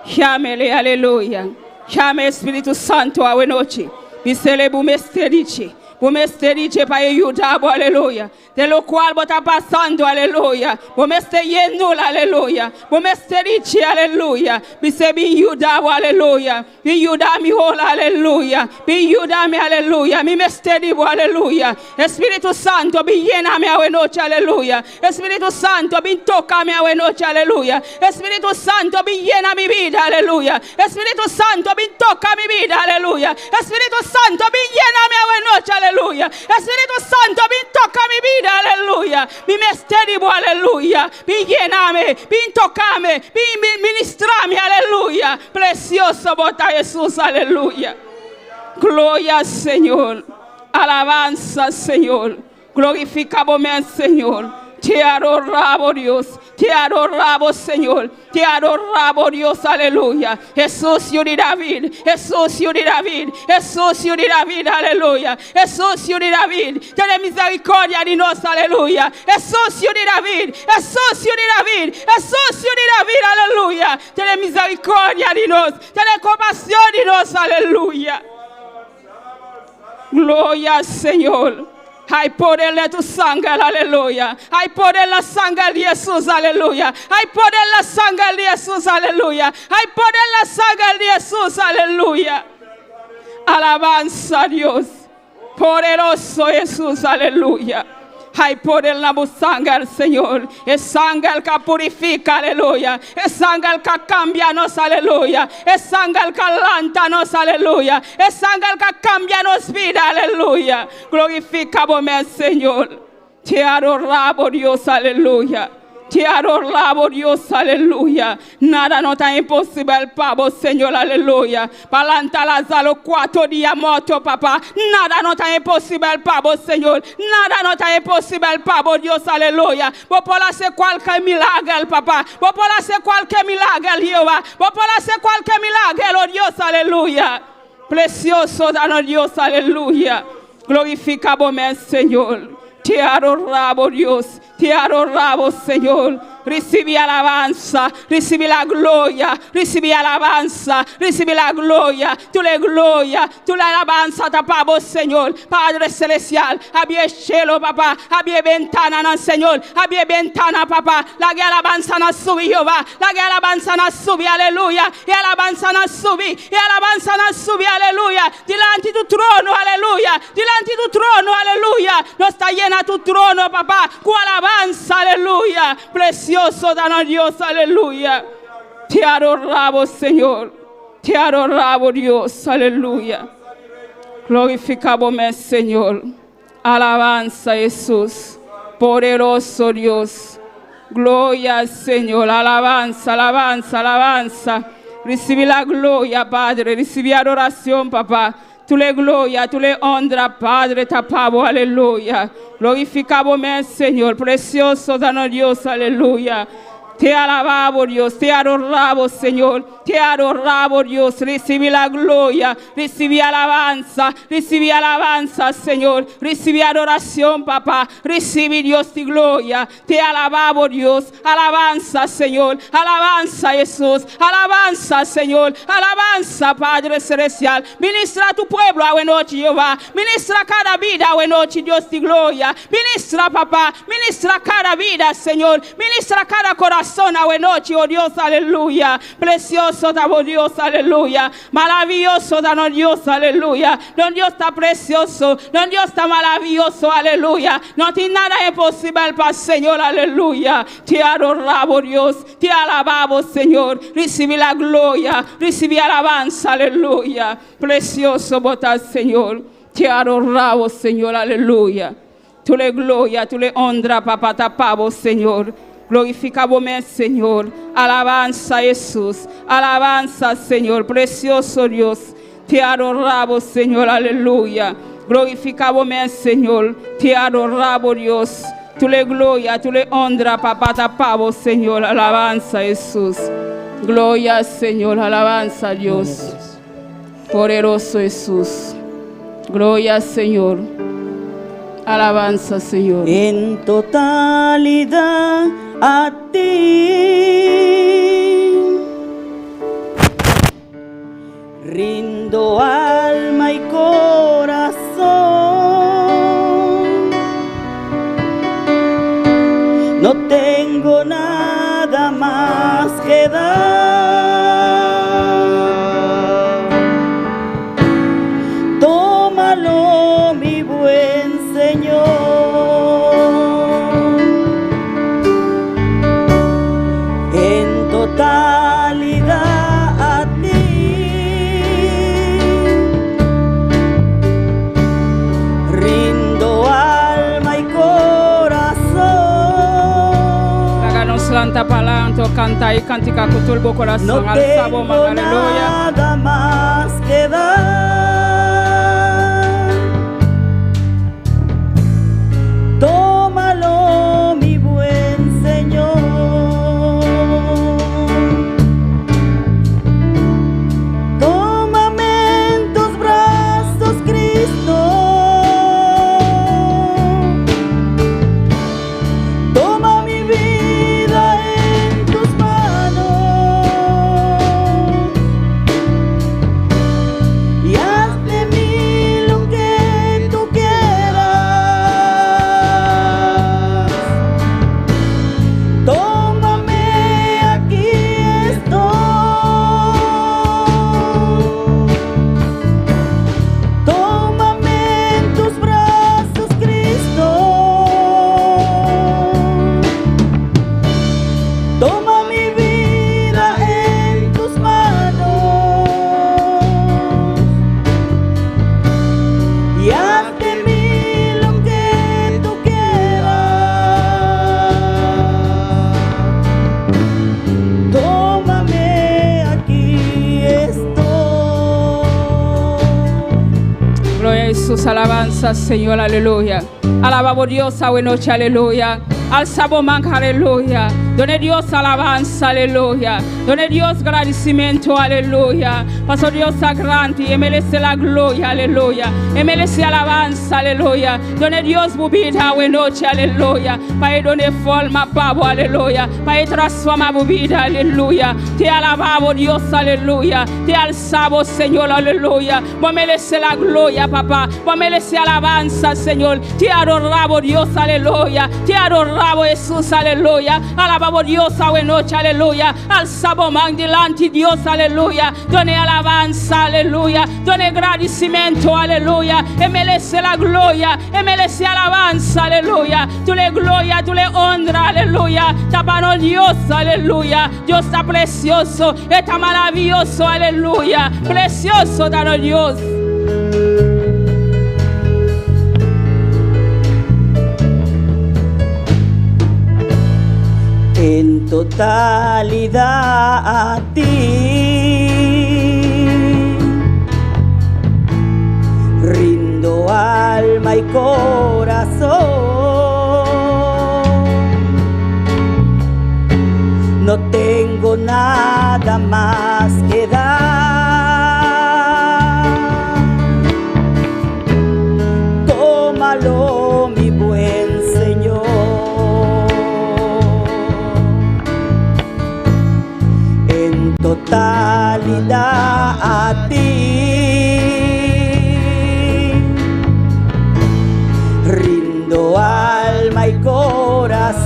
Llámele, aleluya. Llame Espíritu Santo a noche. Bisele bumesteriche. Bumesteriche para ayudar, aleluya. De lo cual está pasando, aleluya. Bumeste yendo, aleluya. Bumesteriche, aleluya. Bise ayudar, aleluya. Ayuda mi hola, aleluya. Ayuda mi, aleluya. Mi mesteribo, aleluya. Espíritu Santo, lléname a noche, aleluya. Espíritu Santo, tócame a noche, aleluya. Espíritu Santo, llena mi vida, aleluya. Espíritu Santo, toca mi vida, aleluya. Espíritu Santo, lléname a noche, aleluya. Espíritu Santo, toca mi vida, aleluya. Mi mesteribo, aleluya. Lléname, tocame, ministrame, aleluya. Precioso bota Jesús, aleluya. Gloria al Señor. Alabanza, Señor. Glorificamos, Señor. Te adoramos, Dios. Te adoramos, Señor. Te adoramos, Dios. Aleluya. Jesús, Hijo de David. Jesús, Hijo de David. Jesús, Hijo de David. Aleluya. Jesús, Hijo de David. Ten misericordia de nosotros. Aleluya. Jesús, Hijo de David. Jesús, Hijo de David. Jesús, Hijo de David. Aleluya. Ten misericordia de nosotros. Ten compasión de nosotros. Aleluya. Gloria al Señor. Hay poder de tu sangre, aleluya. Hay poder la sangre de Jesús, aleluya. Hay poder la sangre de Jesús, aleluya. Hay poder la sangre de Jesús, aleluya. Alabanza a Dios. Poderoso Jesús, aleluya. Hay poder en la sangre, Señor. Es sangre que purifica, aleluya. Es sangre que cambia nos, aleluya. Es sangre que levanta nos, aleluya. Es sangre que cambia nos vida, aleluya. Glorificamos, Señor. Te adoramos, Dios, aleluya. Te adoramos, Dios, aleluya. Nada no está imposible para vos, Señor, aleluya. Palanta Lázaro 4 días muerto, papá. Nada no está imposible para vos, Señor. Nada no está imposible para vos, Dios, aleluya. Vos podés hacer cualquier milagro, papá. Vos podés hacer cualquier milagro, Jehová. Vos podés hacer cualquier milagro, oh Dios, aleluya. Precioso, danos Dios, aleluya. Glorificamos, Señor. Te adoramos, Dios. Te adoramos, Señor. Recibe alabanza, recibe la gloria, recibe alabanza, recibe la gloria, tu la gloria, tu la alabanza tapamos, Señor, Padre celestial, había cielo, papá, había ventana, no, Señor, había ventana, papá, la que alabanza nos sube, Jehová, la que alabanza nos sube, aleluya, y alabanza nos sube, y alabanza nos sube, aleluya, delante de tu trono, aleluya, delante de tu trono, aleluya, no está llena tu trono, papá, con alabanza, aleluya, precioso danos Dios, aleluya, te adoramos, Señor, te adoramos, Dios, aleluya, glorificamos, Señor, alabanza, Jesús, poderoso Dios, gloria, Señor, alabanza, alabanza, alabanza, recibe la gloria, Padre, recibe adoración, papá, tu le gloria, tu le honra, Padre, tapamos, aleluya. Glorificamos, Señor, precioso danos Dios, aleluya. Te alabamos, Dios, te adoramos, Señor, te adoramos, Dios. Recibe la gloria, recibe alabanza, Señor. Recibe adoración, papá. Recibe, Dios, tu gloria. Te alabamos, Dios. Alabanza, Señor. Alabanza, Jesús. Alabanza, Señor. Alabanza, Padre celestial. Ministra a tu pueblo, a noche, Jehová. Ministra cada vida, a noche, Dios, tu gloria. Ministra, papá. Ministra cada vida, Señor. Ministra cada corazón. A noche, oh Dios, aleluya. Precioso damos Dios, aleluya. Maravilloso danos Dios, aleluya. Don Dios está precioso, don Dios está maravilloso, aleluya. No tiene nada imposible para el Señor, aleluya. Te adoramos, Dios, te alabamos, Señor. Recibe la gloria, recibe alabanza, aleluya. Precioso botas, Señor. Te adoramos, Señor, aleluya. Tu le gloria, tu le honra, papá, tapamos, Señor. Glorificamos, Señor. Alabanza, Jesús. Alabanza, Señor. Precioso Dios. Te adoramos, Señor. Aleluya. Glorificamos, Señor. Te adoramos, Dios. Tu le gloria, tu le honra, papá, tapamos, Señor. Alabanza, Jesús. Gloria, Señor. Alabanza, Dios. Poderoso Jesús. Gloria, Señor. Alabanza, Señor. En totalidad a ti rindo alma y corazón. No tengo nada más que dar. Tómalo, mi buen Señor, en totalidad a ti rindo alma y corazón. Háganos lanta palanto, canta y cantica con todo el corazón. No tengo nada más que dar. Tómalo, mi buen Señor. Tómame en tus brazos, Cristo. Toma mi vida en tus manos y haz de mí lo que tú quieras. Tómame, aquí estoy. Tómame en tus brazos, Cristo. Toma mi vida en tus manos y haz de mí lo que tú quieras. Tómame, aquí estoy. Gloria a Jesús, alabanza, Señor, aleluya. Alabamos Dios, a buena noche, aleluya. Alzamos man, aleluya. Done Dios alabanza, aleluya. Done Dios agradecimiento, aleluya. Paso Dios sagrante y merece la gloria, aleluya. Y merece alabanza, aleluya. Done Dios bubida a noche, aleluya. Para donde forma pavo, aleluya. Para transformar bubida, aleluya. Te alabamos Dios, aleluya. Te alzamos, Señor, aleluya. Vos merece la gloria, papá. Vos merece alabanza, Señor. Te adoramos, Dios, aleluya. Te adoramos, Jesús, aleluya. Alabamos Dios a noche, aleluya. Alzamos man delante, Dios, aleluya. Done alabanza, aleluya. Done agradecimiento, aleluya. Y merece la gloria. Y merece alabanza, aleluya. Tú le gloria, tú le honra, aleluya. Tapano Dios, aleluya. Dios está precioso, está maravilloso, aleluya. Precioso, dano Dios. En totalidad a ti rindo alma y corazón. No tengo nada más que dar. Tómalo, mi buen Señor. En totalidad a ti rindo alma y corazón.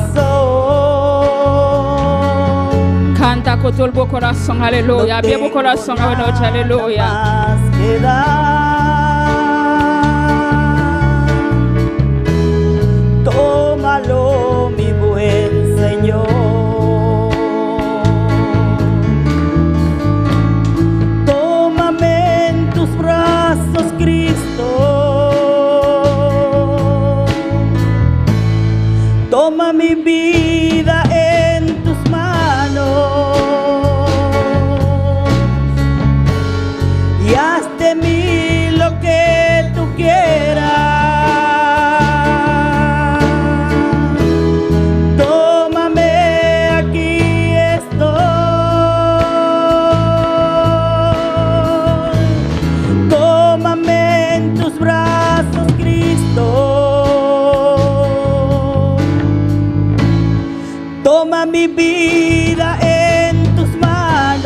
Canta con todo el corazón, aleluya. Bien el corazón, a noche, aleluya. Más que dar. Tómalo, mi buen Señor. Tómame en tus brazos, Cristo. Toma mi vida en tus manos y haz de mí lo que tú quieras. Tómame, aquí estoy. Tómame en tus brazos, Cristo. Toma mi vida en tus manos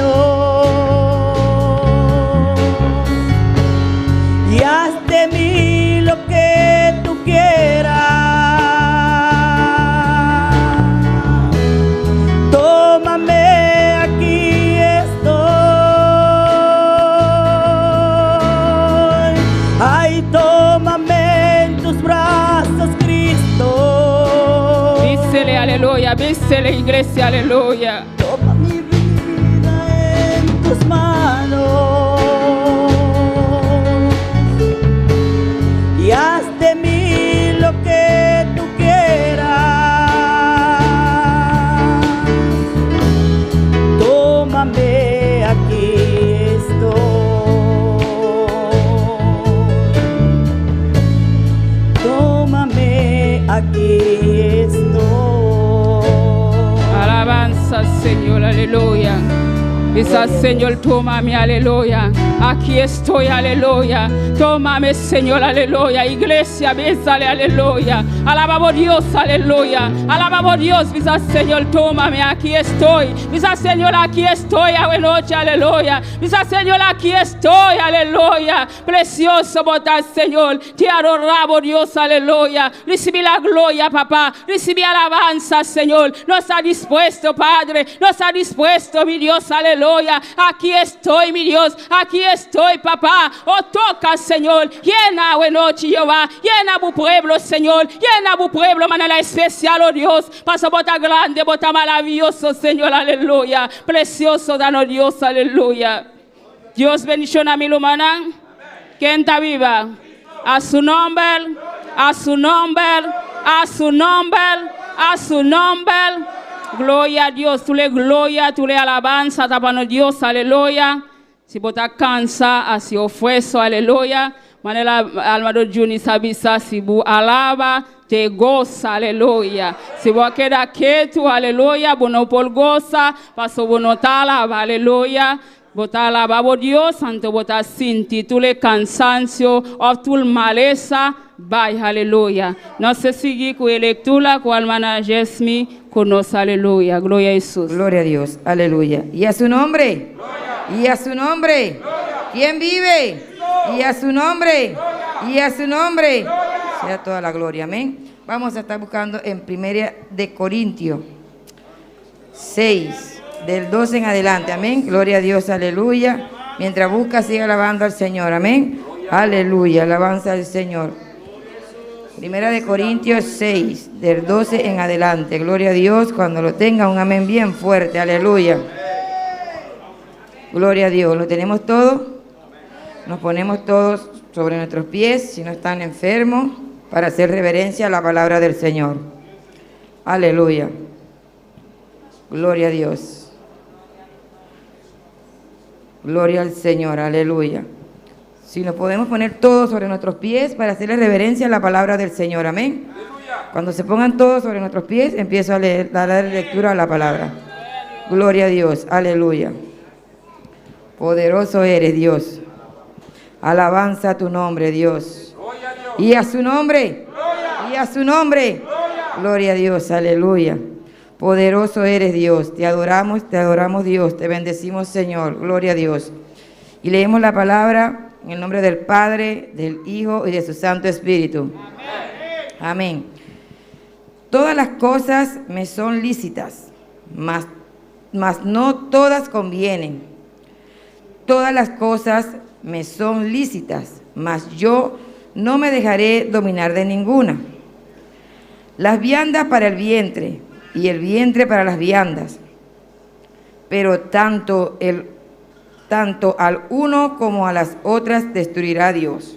y haz de mí lo que tú quieras. Tómame, aquí estoy. Ay, tómame en tus brazos, Cristo. Vístele, aleluya. Vístele, iglesia, aleluya. Toma mi vida en tus manos y haz de mí lo que tú quieras. Tómame, aquí estoy. Tómame, aquí estoy. Alabanza, Señor, aleluya. Dice Señor, tómame, aleluya. Aquí estoy, aleluya. Tómame, Señor, aleluya. Iglesia, bésale, aleluya. Alabamos Dios, aleluya. Alabamos Dios, dice Señor, tómame, aquí estoy. Dice Señor, aquí estoy, a noche, aleluya. Dice Señor, aquí estoy, aleluya. Precioso botar, Señor. Te adoramos, Dios, aleluya. Recibí la gloria, papá. Recibí alabanza, Señor. No está dispuesto, Padre. No está dispuesto, mi Dios, aleluya. Aquí estoy, mi Dios. Aquí estoy, papá. Oh, toca, Señor. Llena, noche, Jehová. Llena tu pueblo, Señor. Llena tu pueblo, manera especial, oh Dios. Pasa bota grande, bota maravilloso, Señor, aleluya. Precioso, danos Dios, aleluya. Dios bendiciones a mi humana. ¿Quién está viva? A su nombre, a su nombre, a su nombre, a su nombre. Gloria a Dios, tú le gloria, tú le alabanza, tapano Dios, aleluya. Si vos te cansa, así ofrezo, aleluya. Manela alma do Juni sabisa sibu alaba te goza, aleluya. Si vos queda quieto, aleluya, bono por goza, paso bono talaba, aleluya. Bota alaba Dios, santo bota sinti tout le cansancio, of tout maleza, bye, aleluya. No se sigue con lectura, cual manajesmi, conoce, aleluya. Gloria a Jesús. Gloria a Dios, aleluya. ¿Y a su nombre? ¿Y a su nombre? ¿Quién vive? ¿Y a su nombre? ¿Y a su nombre? Sea toda la gloria, amén. Vamos a estar buscando en 1 de Corintios 6. Del 12 en adelante, amén. Gloria a Dios, aleluya. Mientras busca, sigue alabando al Señor, amén. Aleluya, alabanza al Señor. 1 de Corintios 6, del 12 en adelante. Gloria a Dios, cuando lo tenga, un amén bien fuerte, aleluya. Gloria a Dios, ¿lo tenemos todo? Nos ponemos todos sobre nuestros pies, si no están enfermos, para hacer reverencia a la palabra del Señor. Aleluya. Gloria a Dios. Gloria al Señor, aleluya. Si nos podemos poner todos sobre nuestros pies para hacerle reverencia a la palabra del Señor, amén. Cuando se pongan todos sobre nuestros pies, empiezo a leer, a dar lectura a la palabra. Gloria a Dios, aleluya. Poderoso eres, Dios. Alabanza a tu nombre, Dios. Y a su nombre, y a su nombre. Gloria a Dios, aleluya. Poderoso eres, Dios, te adoramos Dios, te bendecimos Señor, gloria a Dios. Y leemos la palabra en el nombre del Padre, del Hijo y de su Santo Espíritu. Amén. Amén. Todas las cosas me son lícitas, mas no todas convienen. Todas las cosas me son lícitas, mas yo no me dejaré dominar de ninguna. Las viandas para el vientre, y el vientre para las viandas, pero tanto al uno como a las otras destruirá Dios.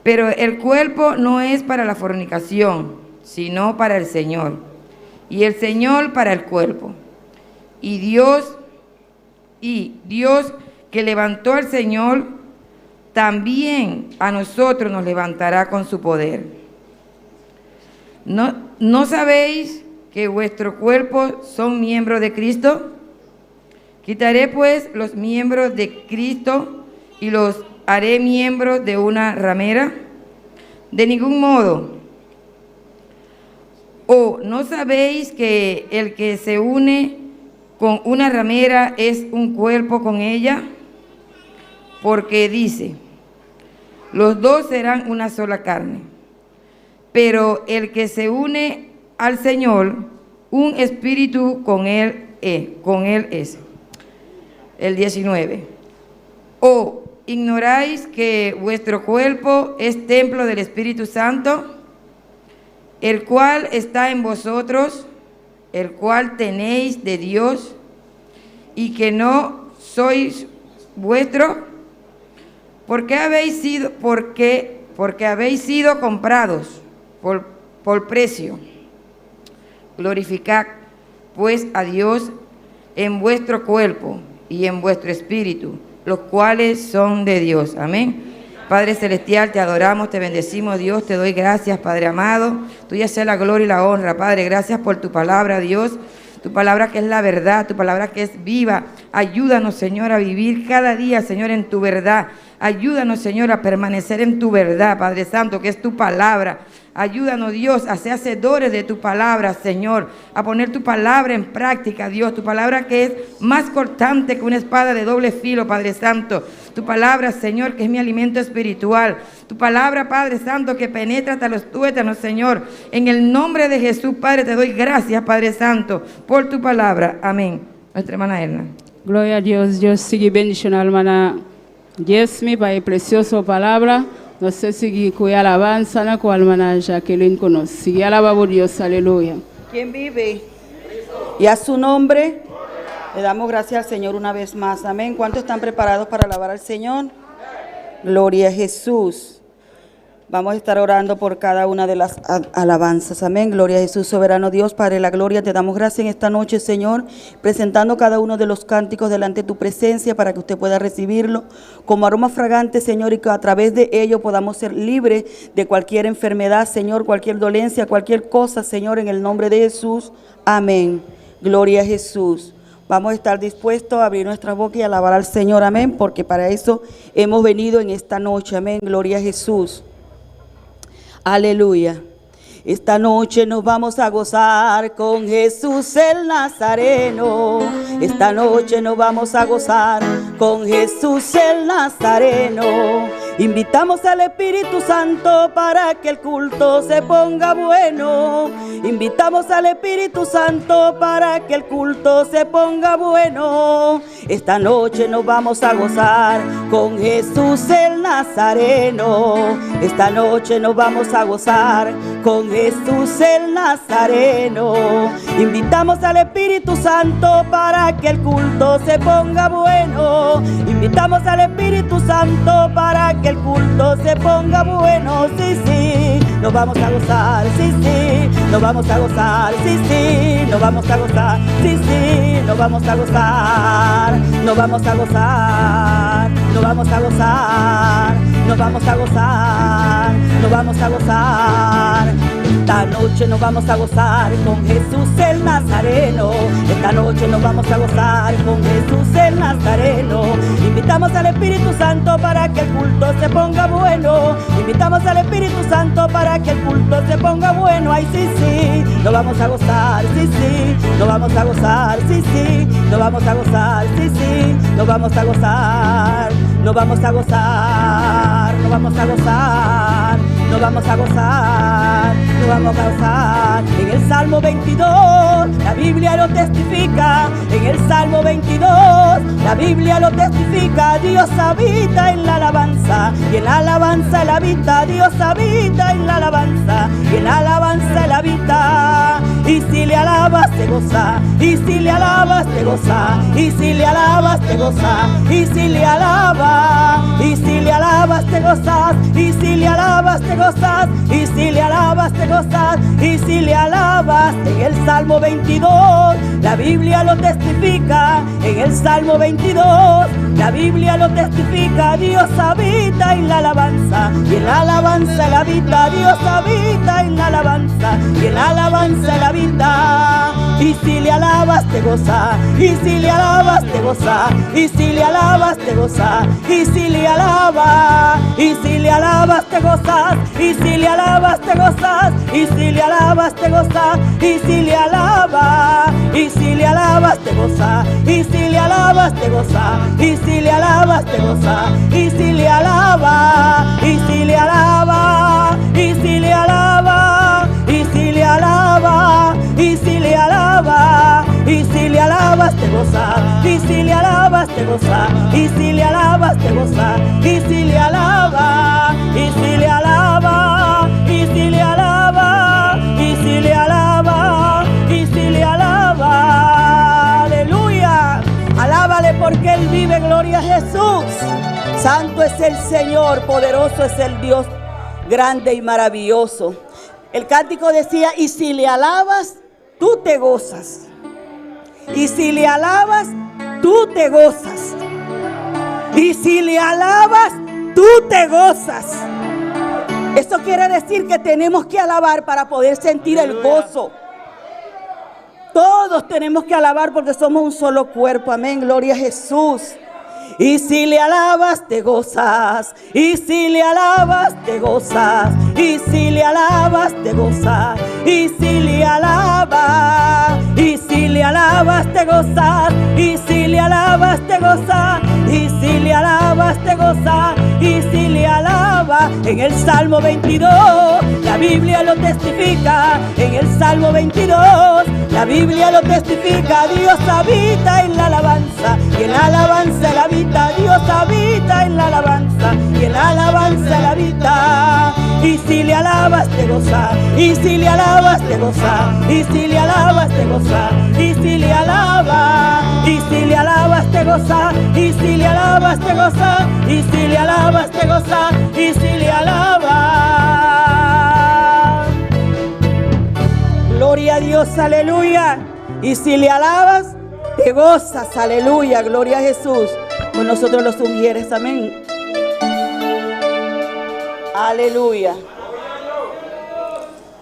Pero el cuerpo no es para la fornicación, sino para el Señor, y el Señor para el cuerpo. Y Dios que levantó al Señor, también a nosotros nos levantará con su poder. ¿No sabéis que vuestro cuerpo son miembros de Cristo? Quitaré pues los miembros de Cristo y los haré miembros de una ramera. De ningún modo. ¿O no sabéis que el que se une con una ramera es un cuerpo con ella? Porque dice, los dos serán una sola carne. Pero el que se une al Señor, un espíritu con él es. El 19. ¿O ignoráis que vuestro cuerpo es templo del Espíritu Santo, el cual está en vosotros, el cual tenéis de Dios, y que no sois vuestro? Porque habéis sido comprados por precio. Glorificad pues a Dios en vuestro cuerpo y en vuestro espíritu, los cuales son de Dios. Amén. Padre celestial, te adoramos, te bendecimos, Dios, te doy gracias, Padre amado. Tuya sea la gloria y la honra, Padre. Gracias por tu palabra, Dios. Tu palabra que es la verdad, tu palabra que es viva. Ayúdanos, Señor, a vivir cada día, Señor, en tu verdad. Ayúdanos, Señor, a permanecer en tu verdad, Padre Santo, que es tu palabra. Ayúdanos, Dios, a ser hacedores de tu palabra, Señor, a poner tu palabra en práctica, Dios, tu palabra que es más cortante que una espada de doble filo, Padre Santo. Tu palabra, Señor, que es mi alimento espiritual. Tu palabra, Padre Santo, que penetra hasta los tuétanos, Señor. En el nombre de Jesús, Padre, te doy gracias, Padre Santo, por tu palabra. Amén. Nuestra hermana Erna. Gloria a Dios. Dios sigue bendicionando, hermana Yesmi, para el precioso palabra. No sé si cuya alabanza, ¿no? Cual hermana Jacqueline conoce. Sigue alabando Dios, aleluya. ¿Quién vive? Y a su nombre le damos gracias al Señor una vez más. Amén. ¿Cuántos están preparados para alabar al Señor? Gloria a Jesús. Vamos a estar orando por cada una de las alabanzas. Amén. Gloria a Jesús, soberano Dios, Padre de la gloria. Te damos gracias en esta noche, Señor, presentando cada uno de los cánticos delante de tu presencia para que usted pueda recibirlo como aroma fragante, Señor, y que a través de ello podamos ser libres de cualquier enfermedad, Señor, cualquier dolencia, cualquier cosa, Señor, en el nombre de Jesús. Amén. Gloria a Jesús. Vamos a estar dispuestos a abrir nuestra boca y alabar al Señor. Amén. Porque para eso hemos venido en esta noche. Amén. Gloria a Jesús. Aleluya. Esta noche nos vamos a gozar con Jesús el Nazareno. Esta noche nos vamos a gozar con Jesús el Nazareno. Invitamos al Espíritu Santo para que el culto se ponga bueno. Invitamos al Espíritu Santo para que el culto se ponga bueno. Esta noche nos vamos a gozar con Jesús el Nazareno. Esta noche nos vamos a gozar con Jesús el Nazareno. Invitamos al Espíritu Santo para que el culto se ponga bueno. Invitamos al Espíritu Santo para que el culto se ponga bueno. Sí, sí, nos vamos a gozar. Sí, sí, nos vamos a gozar. Sí, sí, nos vamos a gozar. Sí, sí, nos vamos a gozar. Nos vamos a gozar. Nos vamos a gozar. Nos vamos a gozar. Nos vamos a gozar. Esta noche nos vamos a gozar con Jesús el Nazareno. Esta noche nos vamos a gozar con Jesús el Nazareno. Invitamos al Espíritu Santo para que el culto se ponga bueno. Invitamos al Espíritu Santo para que el culto se ponga bueno. Ay, sí, sí, nos vamos a gozar. Sí, sí, nos vamos a gozar. Sí, sí, nos vamos a gozar. Sí, sí, nos vamos a gozar. Nos vamos a gozar. Nos vamos a gozar. Nos vamos a gozar. Nos vamos a gozar. En el Salmo 22 la Biblia lo testifica. En el Salmo 22 la Biblia lo testifica. Dios habita en la alabanza y en la alabanza Él habita. Dios habita en la alabanza y en la alabanza Él habita. Y si le alabas te goza. Y si le alabas te goza. Y si le alabas te goza. Y si le alabas. Y si le alabas te gozas. Y si le alabas te gozas. Y si le alabas te gozas. Y si le alabas. En el Salmo 22 la Biblia lo testifica. En el Salmo 22 la Biblia lo testifica. Dios habita en la alabanza y en la alabanza Él habita. Dios habita en la alabanza y en la alabanza Él habita. Y si le alabas te goza. Y si le alabas te goza. Y si le alabas te goza. Y si le alabas. Y si le alabas te gozas. Y si le alabas te gozas. Y si le alabas te gozas. Y si le alabas. Y si le alabas te goza. Y si le alabas te goza. Y si le alabas te goza. Y si le alabas. Y si le alabas. Y si le alabas. Y si le alabas. Y si le alabas. Y si le alabas te goza. Y si le alabas te goza. Y si le alabas te goza. Y si le alabas. Y si le alabas. Y si le alabas. Y si le alabas. Y si le alabas. Aleluya. Alábale porque Él vive. Gloria a Jesús. Santo es el Señor. Poderoso es el Dios. Grande y maravilloso. El cántico decía: y si le alabas, tú te gozas. Y si le alabas, tú te gozas. Y si le alabas, tú te gozas. Eso quiere decir que tenemos que alabar para poder sentir el gozo. Todos tenemos que alabar porque somos un solo cuerpo. Amén, gloria a Jesús. Y si le alabas te gozas. Y si le alabas te gozas. Y si le alabas te gozas. Y si le alabas. Y si le alabas te gozas. Y si le alabas te gozas. Y si le alabas te gozas. Y si le alabas. En el Salmo 22 la Biblia lo testifica. En el Salmo 22 la Biblia lo testifica. Dios habita en la alabanza y en la alabanza Él habita. Dios habita en la alabanza y en la alabanza Él habita. Y si le alabas te goza. Y si le alabas te goza. Y si le alabas te goza. Y si le alabas. Y si si le alabas te goza, y si le alabas te goza, y si le alabas te goza, y si le alabas. Gloria a Dios, aleluya. Y si le alabas, te gozas, aleluya, gloria a Jesús. Con nosotros los ungieres, amén. Aleluya.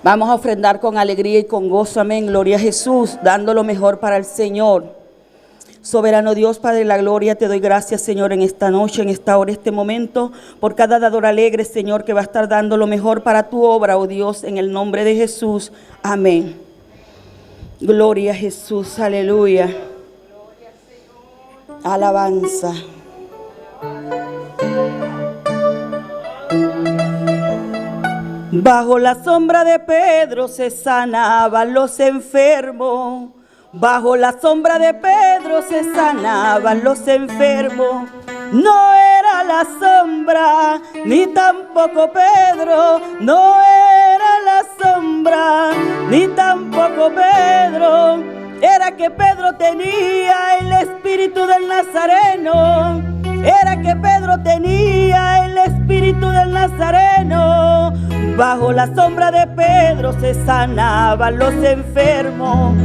Vamos a ofrendar con alegría y con gozo, amén, gloria a Jesús, dando lo mejor para el Señor. Soberano Dios, Padre de la gloria, te doy gracias, Señor, en esta noche, en esta hora, este momento, por cada dador alegre, Señor, que va a estar dando lo mejor para tu obra, oh Dios, en el nombre de Jesús, amén. Gloria a Jesús, aleluya. Alabanza. Bajo la sombra de Pedro se sanaban los enfermos. Bajo la sombra de Pedro se sanaban los enfermos. No era la sombra, ni tampoco Pedro. No era la sombra, ni tampoco Pedro. Era que Pedro tenía el espíritu del Nazareno. Era que Pedro tenía el espíritu del Nazareno. Bajo la sombra de Pedro se sanaban los enfermos.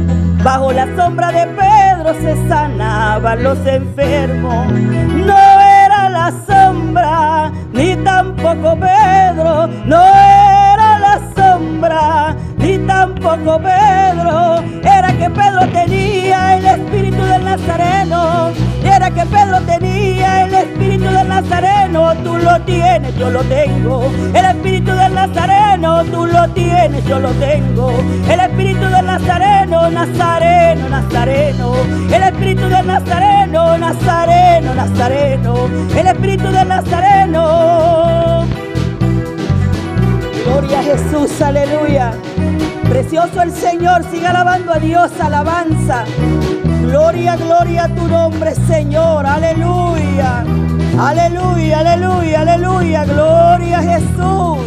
Bajo la sombra de Pedro se sanaban los enfermos. No era la sombra, ni tampoco Pedro. No era la sombra, ni tampoco Pedro. Era que Pedro tenía el espíritu del Nazareno. Era que Pedro tenía el espíritu del Nazareno. Tú lo tienes, yo lo tengo. El espíritu del Nazareno, tú lo tienes, yo lo tengo. El espíritu del Nazareno, Nazareno, Nazareno. El espíritu del Nazareno, Nazareno, Nazareno. El espíritu del Nazareno. Gloria a Jesús, aleluya. Precioso el Señor, sigue alabando a Dios, alabanza. Gloria, gloria a tu nombre, Señor, aleluya. Aleluya, aleluya, aleluya, gloria a Jesús.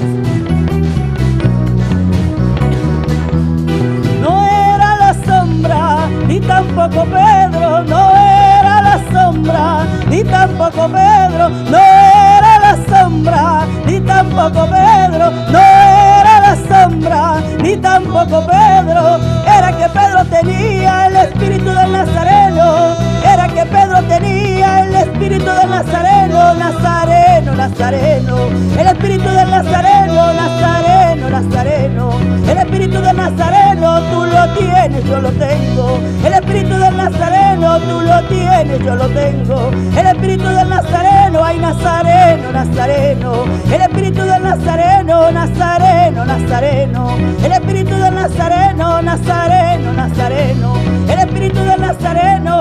No era la sombra, ni tampoco Pedro. No era la sombra, ni tampoco Pedro. No era la sombra, ni tampoco Pedro. No era la sombra, ni tampoco Pedro. Era que Pedro tenía el espíritu del Nazareno. Era que Pedro tenía el espíritu del Nazareno. Nazareno, Nazareno. El espíritu del Nazareno, Nazareno, Nazareno. El espíritu del Nazareno, tú lo tienes, yo lo tengo. El espíritu del Nazareno, tú lo tienes, yo lo tengo. El espíritu del Nazareno, ay Nazareno, Nazareno. El espíritu del Nazareno, Nazareno, Nazareno. El espíritu del Nazareno, Nazareno, Nazareno. El espíritu del Nazareno,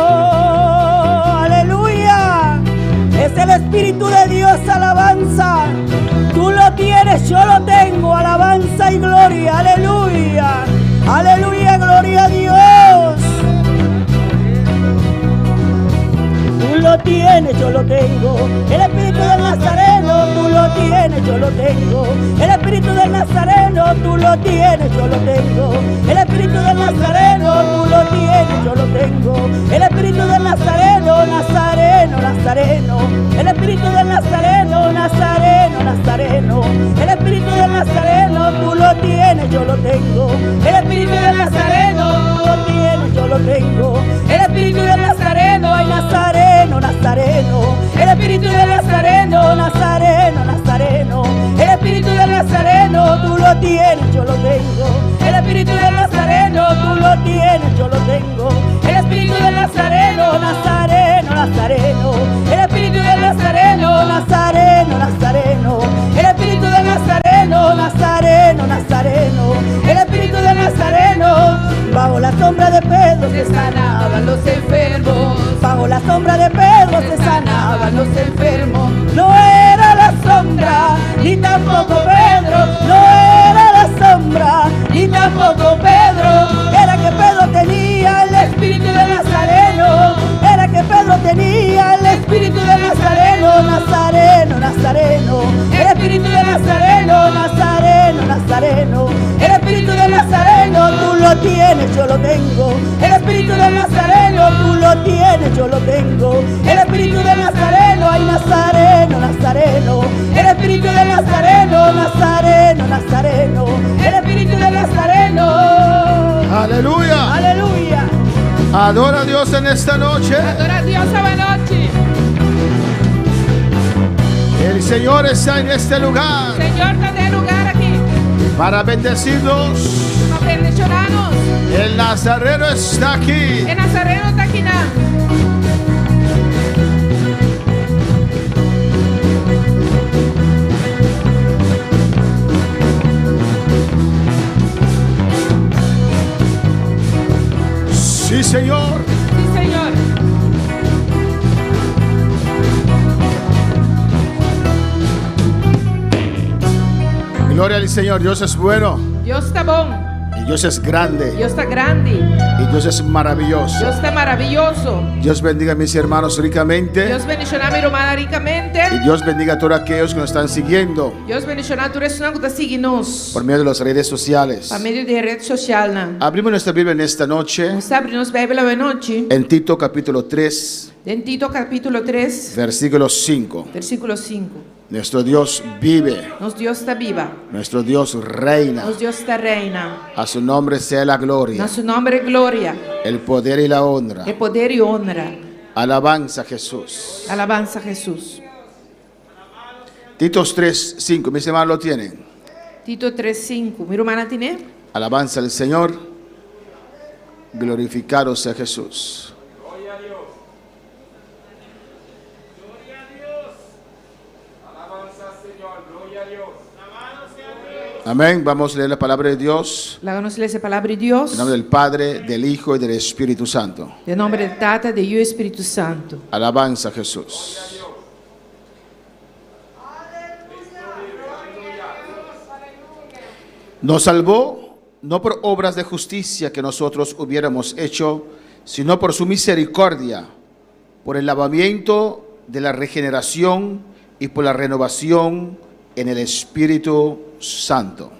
aleluya. Es el espíritu de Dios, alabanza. Tú lo tienes, yo lo tengo, alabanza y gloria, aleluya. Aleluya, gloria a Dios. Tú lo tienes, yo lo tengo. El espíritu del Nazareno, tú lo tienes, yo lo tengo. El espíritu del Nazareno, tú lo tienes, yo lo tengo. El espíritu del Nazareno, tú lo tienes, yo lo tengo. El espíritu del Nazareno, Nazareno, Nazareno. El espíritu del Nazareno, Nazareno, Nazareno. El espíritu del Nazareno, tú lo tienes, yo lo tengo. El espíritu del Nazareno, tú lo tienes, yo lo tengo. El espíritu del Nazareno, ay Nazareno, Nazareno. El espíritu del Nazareno, Nazareno, Nazareno. El espíritu del Nazareno, tú lo tienes, yo lo tengo. El espíritu del Nazareno, tú lo tienes, yo lo tengo. El espíritu del Nazareno, Nazareno, Nazareno. El espíritu del Nazareno, Nazareno, Nazareno. El espíritu del Nazareno, Nazareno, Nazareno. El espíritu del Nazareno. Bajo la sombra de Pedro se sanaban los enfermos. Bajo la sombra de Pedro se sanaban los enfermos. No era la sombra, ni tampoco Pedro. No era la sombra, ni tampoco Pedro. Era que Pedro tenía el espíritu de Nazareno. Era que Pedro tenía el espíritu de Nazareno. Nazareno, Nazareno. El espíritu de Nazareno, Nazareno, Nazareno. El espíritu de Nazareno, tú lo tienes, yo lo tengo. El espíritu de Nazareno, tú lo lo tiene, yo lo tengo. El Espíritu de Nazareno, ay Nazareno, Nazareno. El Espíritu de Nazareno, Nazareno, Nazareno. El Espíritu de Nazareno. Aleluya. Aleluya. Adora a Dios en esta noche. Adora a Dios esta noche. El Señor está en este lugar Señor, te dé lugar aquí. para bendecirnos. Para bendicionarnos. El Nazareno está aquí. El Nazareno está aquí. Sí, Señor. Sí, Señor. Gloria al Señor. Dios es bueno. Dios está bom. Y Dios es grande. Dios está grande. Y Dios es maravilloso. Dios está maravilloso. Dios bendiga a mis hermanos ricamente. Dios bendicionar a mi hermana ricamente. Y Dios bendiga a todos aquellos que nos están siguiendo Dios bendicionar a todos que está seguindo por medio de las redes sociales. por meio de rede social. Abrimos nuestra Biblia en esta noche Vamos abrir nossa Bíblia hoje à noite. en Tito capítulo 3, Em Tito capítulo 3, versículo 5. versículo 5. Nuestro Dios vive, Nosso Deus está viva. nuestro Dios reina. Nosso Deus está reina. A su nombre sea la gloria, Nosso nome é glória, el poder y la honra. é poder e honra. Alabanza a Jesús. Alabanza a Jesus. Tito 3, 5. Mis hermanos lo tienen. Tito 3, 5. Mi hermana tiene. Alabanza al Señor. Glorificado sea Jesús. Amén. Vamos a leer la palabra de Dios. Lá nós lemos a palavra de Deus. En nombre del Padre, del Hijo y del Espíritu Santo. Em nome do Tata, do Filho e do Espírito Santo. Alabanza a Jesús. Nos salvó no por obras de justicia que nosotros hubiéramos hecho, sino por su misericordia, por el lavamiento de la regeneración y por la renovación en el Espíritu Santo.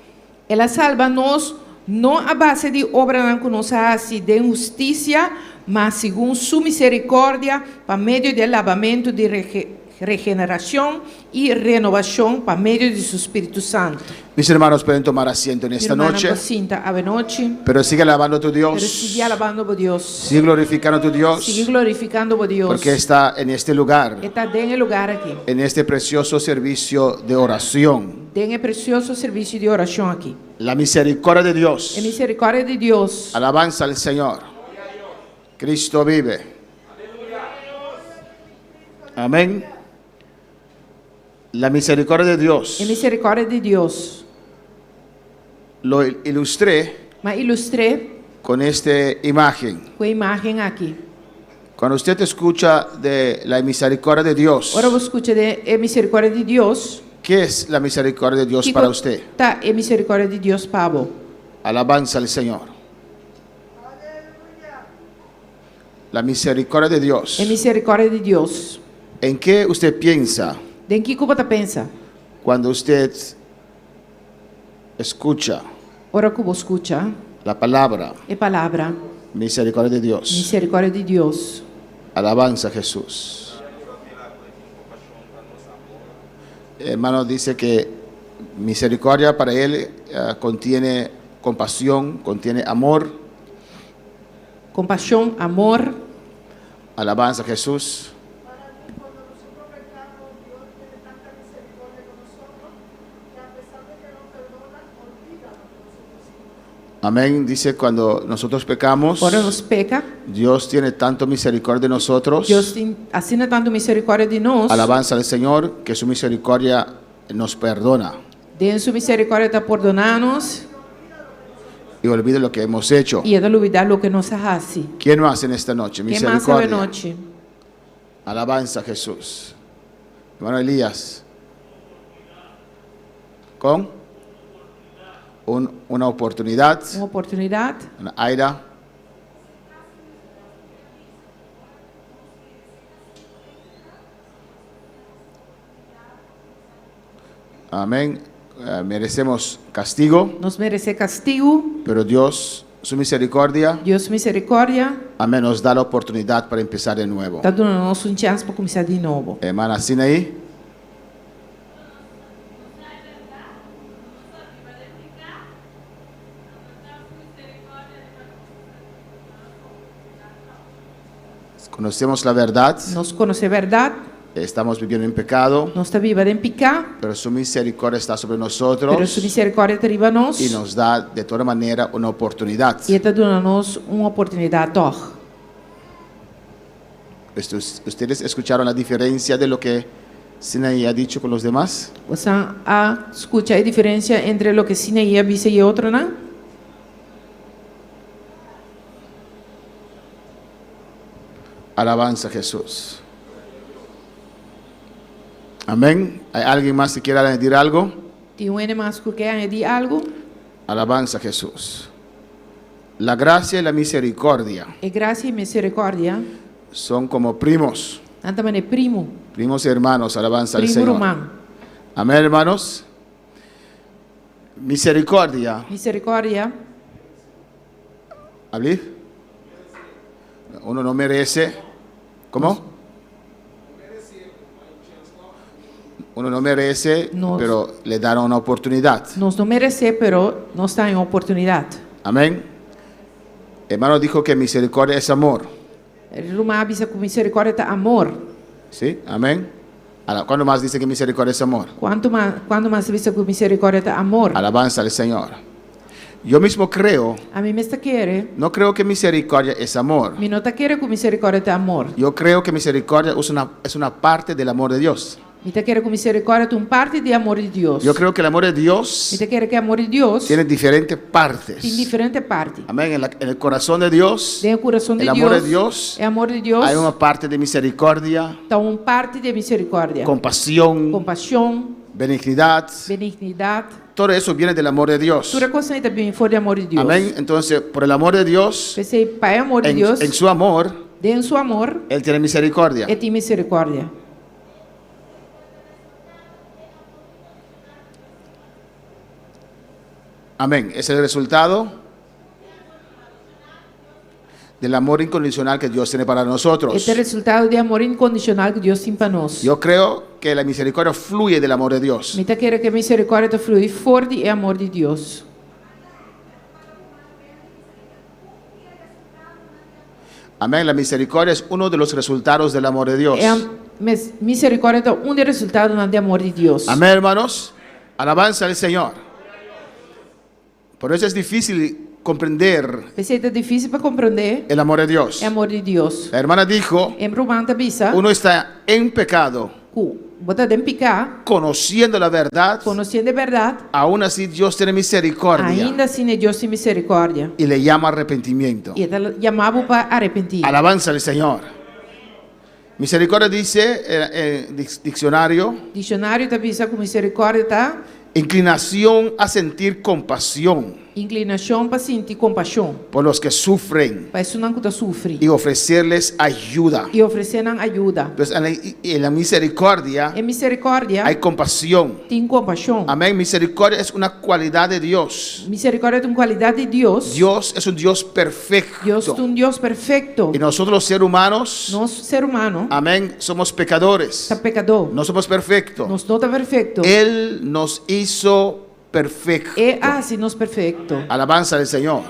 Ela salva-nos não a base de obra que nos hace de justiça, mas segundo sua misericórdia, por meio do lavamento de regeneração e renovação, por meio de seu Espírito Santo. Mis hermanos pueden tomar asiento en esta noche, Sinta a noite, pero sigue alabando a tu pero Dios, sigue alabando a Deus, sigue glorificando a tu Dios, sigue glorificando a Deus, porque está en este lugar, está dentro do lugar aqui, en este precioso servicio de oración. dentro do precioso serviço de oração aqui. La misericordia de Dios. É misericórdia de Deus. Alabanza al Señor. Cristo vive. Amén. La misericordia de Dios. É misericórdia de Deus. Lo ilustré Mas ilustrei con esta imagen. com a imagem aqui. Cuando usted escucha de la misericordia de Dios, Ora você escuta de misericórdia de Deus. ¿qué es la misericordia de Dios para usted? Tá, é misericórdia de Deus para você. Alabanza al Señor. La misericordia de Dios. É misericórdia de Deus. ¿En qué usted piensa Em que culpa pensa? cuando usted escucha Ora que você escuta la palabra é palavra. misericordia de Dios? Misericórdia de Deus. Alabanza a Jesús. Hermano, dice que misericordia para él contiene compasión, contiene amor. Compaixão, amor. Alabanza a Jesús. Amén. Dice cuando nosotros pecamos, Ora nos peca. Dios tiene tanto misericordia de nosotros. Deus tem assina tanto misericórdia de nós. Alabanza al Señor, que su misericordia nos perdona Dentro sua misericórdia está perdonar-nos y olvida lo que hemos hecho. e é de olvidar o que nos hace. ¿Quién más en esta noche? Quem mais sabe a Misericordia. noite? Alabanza a Jesús. Hermano Elías, con una oportunidad, Uma oportunidade. una aira. Amén. Merecemos castigo, Nos merece castigo. pero Dios, su misericordia, Deus misericórdia Amén. Nos da la oportunidad para empezar de nuevo. Está dando-nos chance para começar de novo. Hermana Sinaí. Conocemos la verdad, Nós conhecemos a verdade, estamos viviendo en pecado, nós está vivendo em pecado, pero su misericordia está sobre mas nosotros sua misericórdia está arriba a nós y nos da de toda manera una oportunidad. e está dando-nos uma oportunidade. ¿Ustedes escucharon la diferencia de lo que Sinaí ha dicho con los demás? Você escuta a diferença entre o que Sinaí avisa e outro, não? Alabanza a Jesús. Amén. ¿Hay alguien más que quiera añadir algo? Tem mais que quer añadir algo? Alabanza a Jesús. La gracia y la misericordia E graça e misericórdia, son como primos, também é primo, primos y hermanos. Alabanza al primo Señor. romano. Amén, hermanos. Misericordia. Misericórdia, ¿Hablé? Uno no merece. ¿Cómo? Uno no merece, Nos- pero le dan una oportunidad. nós não merecemos, pero nós temos uma oportunidade. Amén. Hermano dijo que misericordia es amor. O romano avisa que misericórdia é amor. ¿Sí? Amén. Ahora, ¿cuándo más dice que misericordia es amor? Quando mais avisa que misericórdia é amor? Alabanza al Señor. Yo mismo creo, A mim me está querer, no creo que misericordia es amor. me não está querer que misericórdia é amor. Yo creo que misericordia es una parte del amor de Dios. Me está querer que misericórdia é parte do amor de Deus. Yo creo que el amor de Me Dios está querer que o amor de Deus tiene diferentes tem partes. diferentes partes. Amén. En el corazón de Dios Tem o coração de el Deus. amor de Dios, É amor de Deus. hay una parte de misericordia, Então, parte de misericórdia, compasión, compaixão, benignidad. benignidade. Todo eso viene del amor de Dios. Tudo coisa também for de amor de Deus. Amén. Entonces, por el amor de Dios, Pensei, Pai, amor de Deus, en su amor, dê seu amor Él tiene misericordia. e tem misericórdia. Amén. Es el resultado del amor incondicional que Dios tiene para nosotros. Este é o resultado de amor incondicional que Deus tem para nós. Yo creo que la misericordia fluye del amor de Dios. Me está querendo que a misericórdia flui forte e amor de Deus. Amén. La misericordia es uno de los resultados del amor de Dios. É a misericórdia é um dos resultados do amor de Deus. Amén, hermanos. Alabanza al Señor. Por eso es difícil comprender Pensei que é difícil para compreender. el amor de Dios. É amor de Deus. La hermana dijo, Em romano bisa, uno está en pecado, bota de picar, conociendo la verdad, conhecendo a verdade, aún así Dios tiene misericordia ainda assim é Deus tem misericórdia. y le llama arrepentimiento. E ele chamava para arrepentir. Alabanza al Señor. Misericordia dice en diccionario, Dicionário está bisa com misericórdia, tá? inclinación a sentir compasión Inclinação para sentir compaixão. por los que sufren Para isso não que sofre. y ofrecerles ayuda. E oferecendo ajuda. Entonces, en la misericordia Em misericórdia, hay compasión. tem compaixão. Amén. Misericordia es una cualidad de Dios. Misericórdia tem qualidade de Deus. Dios es un Dios perfecto. Deus é um Deus perfeito. Y nosotros los seres humanos, Nós, ser humano, amén, somos pecadores. está pecador. No somos perfectos. Nós não está perfeito. Él nos hizo perfecto. É assim nós perfeito. Alabanza del Señor.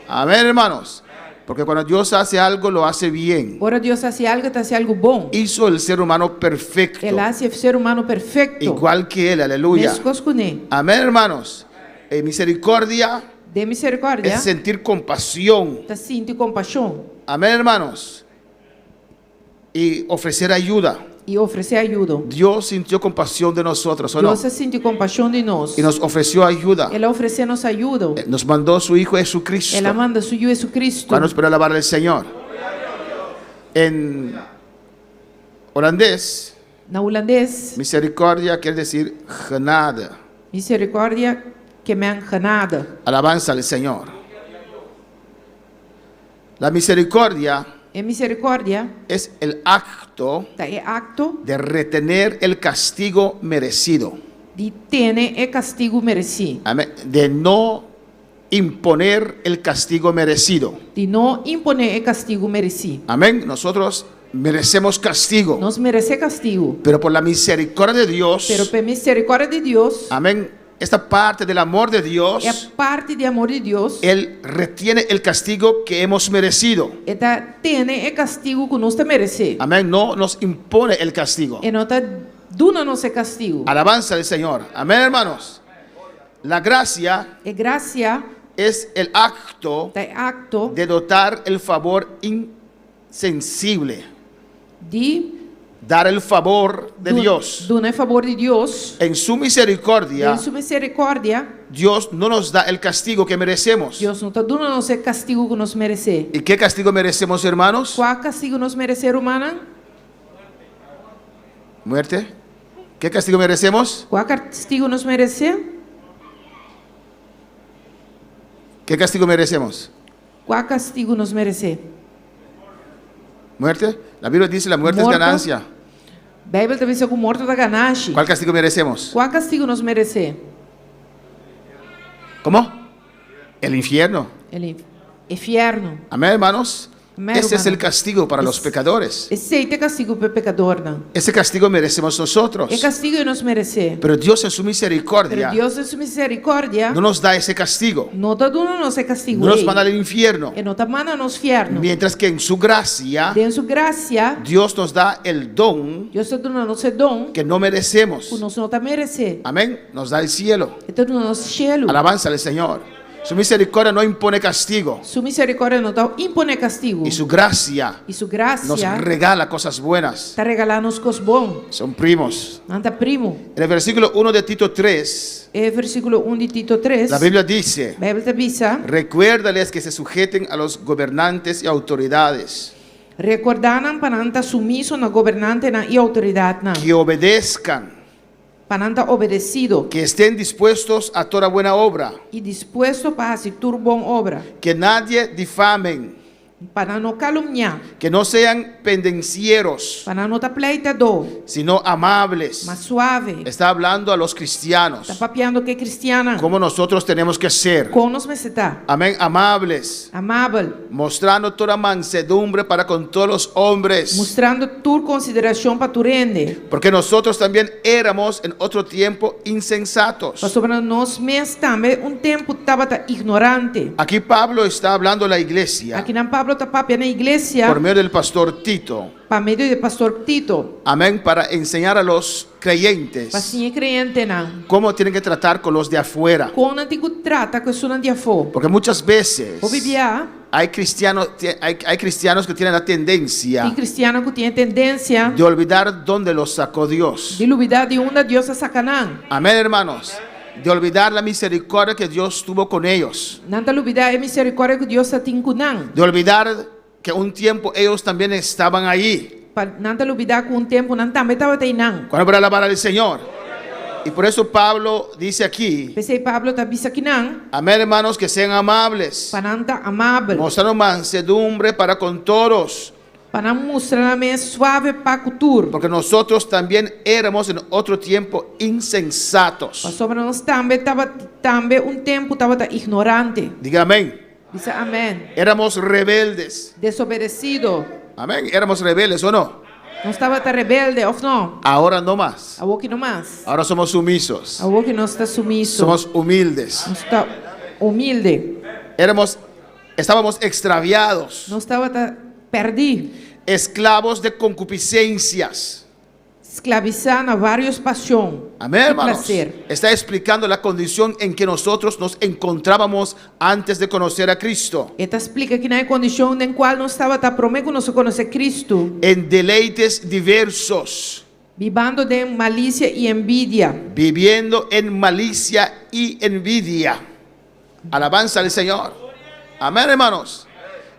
Amén, hermanos. Porque cuando Dios hace algo, lo hace bien. Ora Deus hace algo bom. Hizo el ser humano perfecto. Ele hace o ser humano perfeito. Igual que Él, aleluya. Mesmo com ele. Amén, hermanos. Misericordia De misericórdia, es sentir compasión. está sentindo compaixão Amén, hermanos. Y ofrecer ayuda. e oferecer ajuda. Dios sintió compasión de nosotros, ¿o no? Deus sentiu compaixão de nós. Y nos ofreció ayuda. Ele ofereceu-nos ajuda. Nos mandó su Hijo Jesucristo. Ela manda seu Jesus Cristo. Vamos a alabar al Señor. En holandés, Na holandês, misericordia quiere decir genade. misericórdia que me enganada. Alabanza al Señor. La misericordia E misericórdia es el acto é acto de retener el castigo merecido. de ter o castigo merecido. Amén. De no imponer el castigo merecido. de não imponer o castigo merecido. Amén. Nosotros merecemos castigo, Nós merecemos castigo, pero por la misericordia de Dios, pero por misericórdia de Deus, amén, esta parte del amor de Dios, é parte de amor de Deus. Él retiene el castigo que hemos merecido. Eta tem o castigo que nós merecemos. Amén. No nos impone el castigo. E não está dando nosso castigo. Alabanza del Señor. Amén, hermanos. La gracia É graça, es el acto é acto de dotar el favor insensible, de dar el favor de Dios. donar favor de Deus. En su misericordia, Em sua misericórdia, Dios no nos da el castigo que merecemos. Deus não está dando nosso castigo que nós merecemos. ¿Y qué castigo merecemos, hermanos? Qual castigo nós merecemos, humana? Muerte. ¿Qué castigo merecemos? Qual castigo nós merecemos? ¿Qué castigo merecemos? Qual castigo nós merecemos? Muerte. La Biblia dice la muerte es Muerto. ganancia. A Bíblia também diz que o morto da ganache. ¿Cuál castigo merecemos? Qual castigo nós merecemos? ¿Cómo? El infierno. Ele inferno. Amén, hermanos. Amén, Ese es hermano. el castigo para los pecadores. Esse é castigo para o pecador, não. Ese castigo merecemos nosotros. É castigo que nós merecemos. Pero Dios en su Pero misericordia Deus, em sua misericórdia, no nos da ese castigo. não está dando nosso castigo. No nos manda al infierno. E não está mandando nos inferno. Mientras que en su gracia, Dentro de sua graça, Dios nos da el don Deus está dando nosso dom que no merecemos. que nós não está merecendo. Amén. Nos da el cielo. Está dando nosso cielo. Alabanza al Señor. Su misericordia no impone castigo. Sua misericórdia não está impondo castigo. Y su gracia E sua graça nos regala cosas buenas. está regalando as coisas boas. Son primos. Não está primo. En el versículo 1 de Tito 3, É versículo 1 de Tito 3. la Biblia dice: A Bíblia te avisa. recuérdales que se sujeten a los gobernantes y autoridades, Recordaram para não estar sumiso na governante e autoridade, não. que obedezcan, Para não estar obedecido que estén dispuestos a toda buena obra, e disposto para fazer tudo bom obra. que nadie difamen, Para não caluniar. que no sean pendencieros, Para não estar pleitador. sino amables. Mas suave. Está hablando a los cristianos, Está papiando que é cristiana. como nosotros tenemos que ser. Com nos está. Amén, amables, Amável. mostrando toda mansedumbre para con todos los hombres, Mostrando tu consideração para tu rende. porque nosotros también éramos en otro tiempo insensatos. Para sobre nós mesmos também tempo estava ignorante. Aquí Pablo está hablando a la iglesia Aqui não Pablo está papiando na igreja. por medio del pastor Tito. Para meio de pastor Tito. Amén, para enseñar a los creyentes Para sim crente não. cómo tienen que tratar con los de afuera. Com antigo trata com isso não dia for. Porque muchas veces O bibia. hay cristianos que tienen la tendencia E cristiano que tem tendência de olvidar dónde los sacó Dios. de duvidar de onde Deus é sacanão. Amén, hermanos. De olvidar la misericordia que Dios tuvo con ellos. Não te duvidar é misericórdia que Deus tem com não. De olvidar que un tiempo ellos también estaban ahí. Não te duvidar com tempo não também estava aí não. Cuando para alabar al Señor. Y por eso Pablo dice aquí, Pensei Pablo está bisa que não. amén, hermanos, que sean amables, Para não estar amável. mostrando mansedumbre para con todos, Para não mostrar a minha suave para o futuro. porque nosotros también éramos en otro tiempo insensatos. Para sobre nós também estava também tempo estava ignorante. Diga amén. Dice amém. Éramos rebeldes. Desobedecido. Amén. Éramos rebeldes o no. Não estava rebelde ou não? Ahora no más. A que não mais. Ahora somos sumisos. A que não está sumiso. Somos humildes. Não está humilde. Estábamos extraviados, Não estava perdido. esclavos de concupiscencias. Esclavizando a vários paixões. Amén, e hermanos. prazer. Está explicando la condición en que nosotros nos encontrábamos antes de conocer a Cristo. Esta explica que na condição em qual não estava prometo não se conhecer Cristo. En deleites diversos, Vivando de malícia e envidia. viviendo en malicia y envidia. Alabanza al Señor. Amén, hermanos.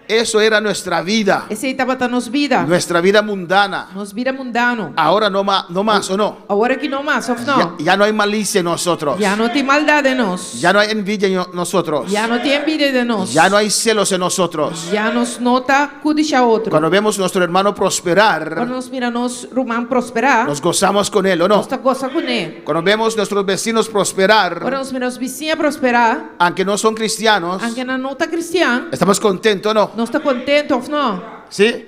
Eso era nuestra vida, Esse aí estava a nos vida. nuestra vida mundana. Nos vida mundano. Ahora no más, ¿o no? Agora que não mais, of não. Ya no hay malicia en nosotros. Já não tem maldade em nós. Ya no hay envidia en nosotros. Já não tem envidia de nós. Ya no hay celos en nosotros. Já nos nota cuidar outro. Cuando vemos a nuestro hermano prosperar, Quando nos mira nos rumam prosperar, nos gozamos con él, ¿o no? nós tá gosta com ele. Cuando vemos a nuestros vecinos Quando prosperar, nos mira os vizinhos prosperar, aunque no son cristianos, aunque não tá cristão, estamos contentos, ¿no? nós tá contente of não. ¿Sí?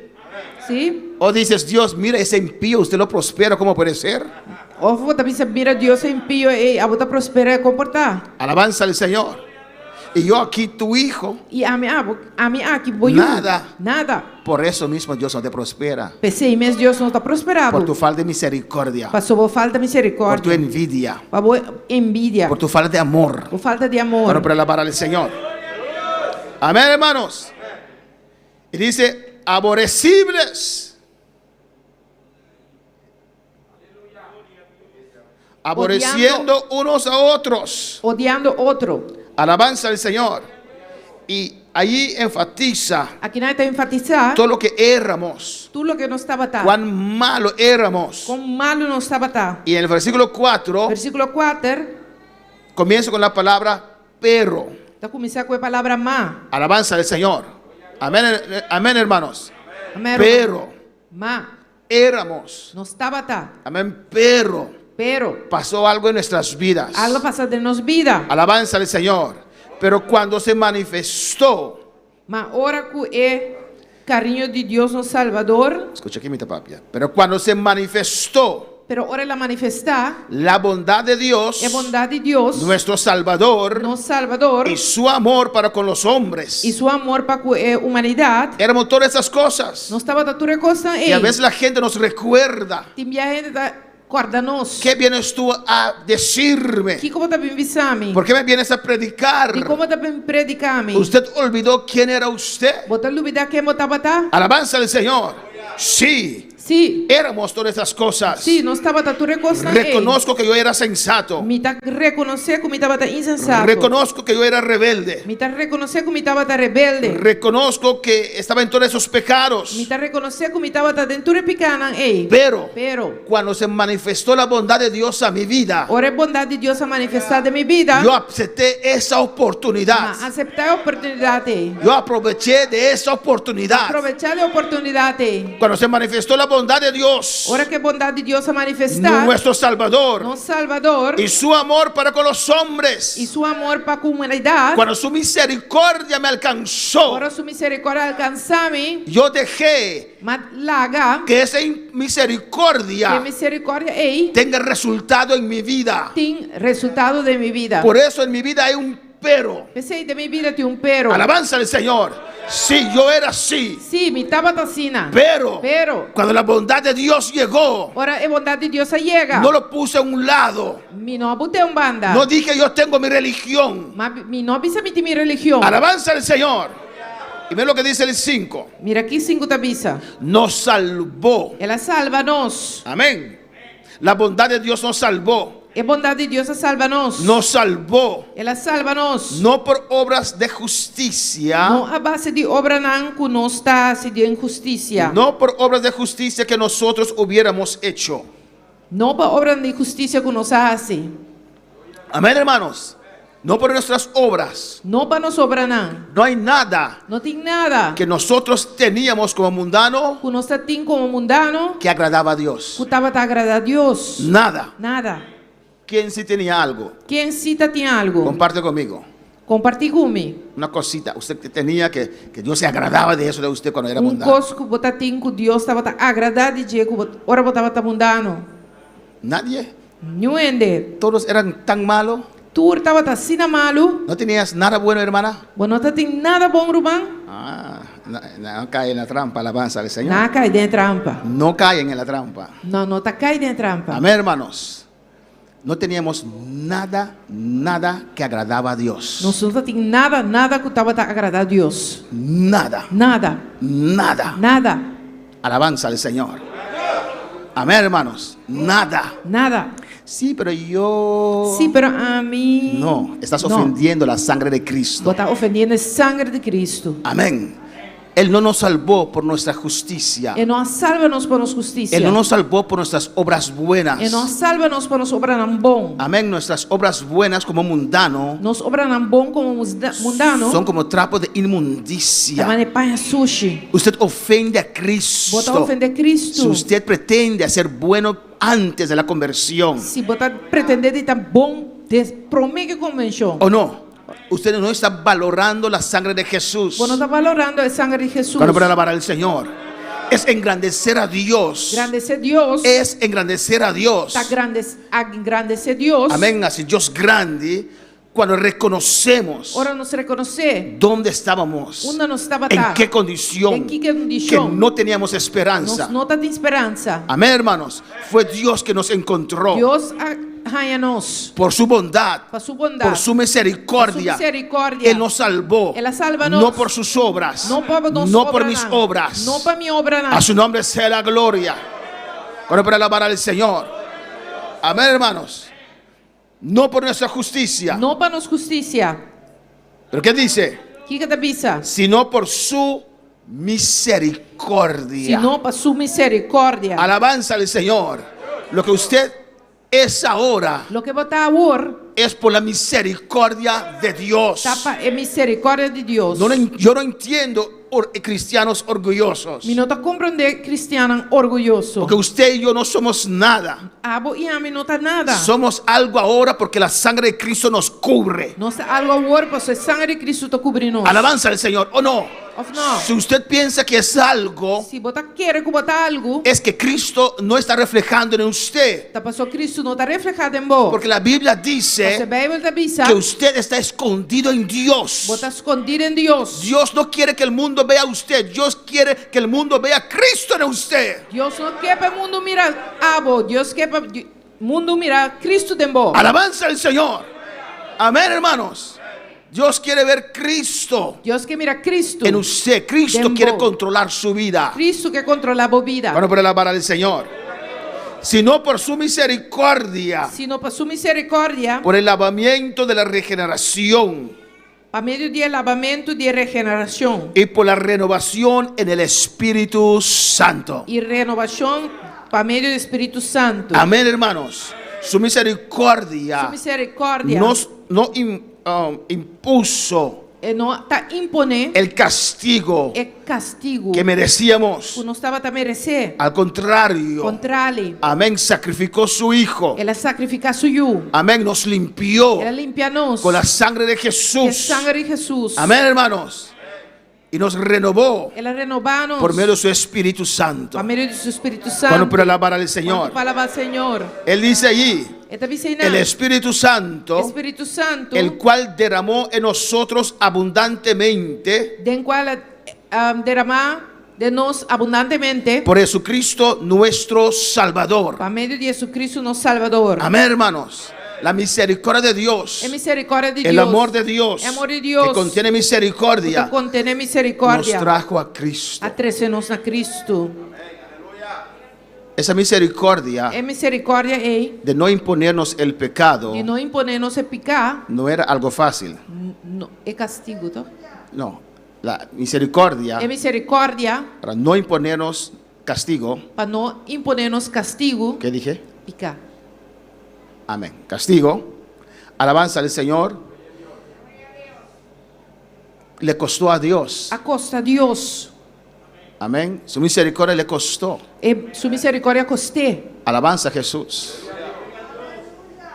Sim? O dices, Dios, mira ese impío, usted lo prospera, ¿cómo puede ser? Ou você pensa, mira Deus é impio e a bota prospera e comportar. Alabanza al Señor. Y yo aquí, tu hijo, E a mim aqui voy Nada. Nada. por eso mismo Dios no te prospera. Pensei, mas Deus não está prosperado. Por tu falta de misericordia, Passou por falta de por tu misericórdia, envidia, por envidia, por tu falta de amor. por falta de amor. Bueno, para alabar al Señor. Amén, hermanos. Y dice, aborrecibles. Aborreciendo unos a otros. Odiando outro. Alabanza al Señor. Y allí enfatiza Aqui nós temos que enfatizar todo lo que éramos, tudo o que não estava tá. cuán malo éramos. Como malo não estava tá. Y en el versículo 4 Versículo 4, comienza con la palabra pero. está começando com a palavra má. Alabanza al Señor. Amén, amén, hermanos. Amém? Pero Má. éramos. Não estava tá. Amén, pero Pero pasó algo en nuestras vidas. algo passa de nos vida. Alabanza al Señor. Pero cuando se manifestó, Mas ora que é carinho de Deus no Salvador, escucha aquí mi tapapia, pero cuando se manifestó pero ora ela manifestar la bondad de Dios, é bondade de Deus nuestro Salvador, no Salvador y su amor para con los hombres, e seu amor para com a humanidade, éramos todas esas cosas. não estava da tua coisa Y a veces la gente nos recuerda, Tem gente da guarda-nos. ¿qué vienes tú a decirme? Que como tá bem visame? ¿Por qué me vienes a predicar? E como tá bem predicar-me? ¿Usted olvidó quién era usted? Botar dúvida que botava tá? Alabanza al Señor. Sí, Sim. éramos todas esas cosas. Sim, não estava da tua coisa. Reconozco que yo era sensato. Me tá reconhecer que me estava tá insensato. Reconozco que yo era rebelde. Me tá reconhecer que me estava tá rebelde. Reconozco que estaba en todos esos pecados. Me tá reconhecer que me estava tá dentro de picana, Pero Pero cuando se manifestó la bondad de Dios a mi vida, ora é bondade de Deus a manifestar de minha vida. yo acepté esa oportunidad. Mas aceitar a oportunidade. Yo aproveché de esa oportunidad. Aproveitar a oportunidade. Cuando se manifestó la bondad de Dios, Ora que bondade de Deus a manifestar nuestro Salvador, no Salvador y su amor para con los hombres. e seu amor para a humanidade. Cuando su misericordia me alcanzó, Ora sua misericórdia alcançar-me, yo dejé mas larga que esa que misericordia misericórdia tenga resultado en mi vida. tem resultado de minha vida. Por eso en mi vida hay un pero. Pensei de minha vida tem pero. Alabanza al Señor. Sí, yo era así. Sim, me estava assim. Pero cuando la bondad de Dios llegó, Ora a bondade de Deus chega. no lo puse a un lado. Me não botei banda. No dije yo tengo mi religión. Mas me não precisa me ter minha religião. Alabanza al Señor. Y ve lo que dice el 5. Mira aqui 5 tabisa. Nos salvó. Ela salva-nos. Amén. La bondad de Dios nos salvó. A bondade de Deus salva-nos. Nos salvó. Ela salva-nos. No por obras de justicia. Não a base de obra não que nos está se de injustiça. No por obras de justicia que nosotros hubiéramos hecho. Não para obra de justiça que nos hace. Amén, hermanos. No por nuestras obras. Não para nos obra não. No hay nada Não tem nada que nosotros teníamos como mundano que nós tem como mundano que agradaba a Dios. que estava a agradar a Deus. Nada. Nada. ¿Quién sí tenía algo? Quem cita tem algo? Comparte conmigo. Compartilhe comigo. Una cosita, usted que tenía que Dios se agradaba de eso de usted cuando era mundano. Coisa que botar tem que Deus estava a agradar de dia que ora botava a mundano. Nadie. Não ende. Todos eran tan malos. Tu estava assim malo. ¿No tenías nada bueno, hermana? Bueno, não tem nada bom, Rubão. Ah, no cae en la trampa, alabanza al Señor. Não cai dentro da trampa. No caen en la trampa. Não está cai dentro da trampa. Amén, hermanos. No teníamos nada que agradaba a Dios. Nós não tem nada que estava a agradar a Deus. Nada. Nada. Alabanza al Señor. Amén, hermanos. Nada. Sí, pero yo... Sim, pero a mim... No, estás ofendiendo la sangre de Cristo. Você está ofendendo a sangue de Cristo. Amén. Él no nos salvó por nuestra justicia. Ele não salva-nos por nossa justiça. Él no nos salvó por nuestras obras buenas. Ele não salva-nos por nossa obra não bom. Amén. Nuestras obras buenas como mundano Nos obra não bom como mundano. son como trapos de Da inmundicia. maneira panha sushi. Usted ofende a Bota Cristo. ofender Cristo. Si usted pretende hacer bueno antes de la conversión, Se botar pretender de estar bom, promete convenção. o no, usted no está valorando la sangre de Jesús. Você não está valorando a sangue de Jesus. Cuando para alabar al Señor, es engrandecer a Dios. Engrandecer Deus. Es engrandecer a Dios. Está engrandecer Deus. Amén. Así Dios grande, cuando reconocemos Ora nos reconhecer. dónde estábamos, Onde nós estava en qué condición, Em que que condição. no teníamos esperanza. Nós não tá de esperança. Amén, hermanos. Fue Dios que nos encontró Deus arranha-nos. por su bondad, Para sua bondade. por su misericordia. Por su misericordia. Él nos salvó, Él salva-nos. no por sus obras, Não para nossa no obra por mis nada. obras. Não para minha obra nada. A su nombre sea la gloria. Bueno, para alabar al Señor. Amén, hermanos. No por nuestra justicia. Não para nos justiça. ¿Pero qué dice? Que está bisa? Sino por su misericordia. Senão para sua misericórdia. Alabanza al Señor. Lo que usted es ahora Lo que botar agora es por la misericordia de Dios. é misericórdia de Deus. Yo no entiendo cristianos orgullosos. Me não está compreender cristiano orgulhoso. Porque usted y yo no somos nada. Abo e a mim não está nada. Somos algo ahora porque la sangre de Cristo nos cubre. Nós algo agora porque a sangue de Cristo está cobrindo. Alabanza al Señor. ¿O no? Of não. Si usted piensa que es algo, Se botar querer que botar algo, es que Cristo no está reflejando en usted. tá passou Cristo não está reflejado em vós. Porque la Biblia Você dice Bíblia está bisa. que usted está escondido en Dios. Botar escondido em Deus. Dios no quiere que el mundo vea a usted. Dios quiere que el mundo vea a Cristo en usted. Deus não quer para o mundo mirar abo. Deus quer para o mundo mirar Cristo em vós. Alabanza al Señor. Amén, hermanos. Dios quiere ver Cristo Deus quer mirar Cristo. en usted. Cristo Dembo. quiere controlar su vida. Cristo quer controlar a vida. Bueno, por alabar al Señor. Sino por su misericordia, Sino para sua misericórdia, por el lavamiento de la regeneración para meio de lavamento de regeneração y por la renovación en el Espíritu Santo. e renovação para meio do Espírito Santo. Amén, hermanos. Su misericordia Sua misericórdia no impuso não está imponer el castigo castigo que merecíamos. que não estava a merecer. Al contrario, Contrário, amén, sacrificó su Hijo. ela sacrifica suyo. Amén, nos limpió Ela limpa-nos con la sangre de com a Jesús. sangue de Jesus. Amén, hermanos. Y nos renovó Ela renova-nos por medio de su Espíritu Santo. por meio do seu Espírito Santo. Bueno, para alabar al Señor. Para alabar ao Senhor. Él dice allí, Está dizendo, el Espíritu Santo, Espírito Santo, el cual derramó en nosotros abundantemente den qual derramar de nós abundantemente por Jesucristo nuestro Salvador. por meio de Jesucristo, nosso Salvador. Amén, hermanos. La misericordia de Dios, É misericórdia de el Deus. amor de Dios, É amor de Deus. que contiene Que misericordia, contém nos misericórdia. trajo a Cristo. Atrece-nos a Cristo. Esa misericordia É misericórdia de no imponernos el pecado de não imponer-nos a picar. no era algo fácil. É castigo, tá? No, la misericordia É misericórdia para no imponernos castigo. para não imponer-nos castigo. ¿Qué dije? Picar. Amén. Castigo. Alabanza al Señor. Le costó a Dios. A costa de Deus. Amén. Su misericordia le costó. E sua misericórdia custe. Alabanza a Jesús.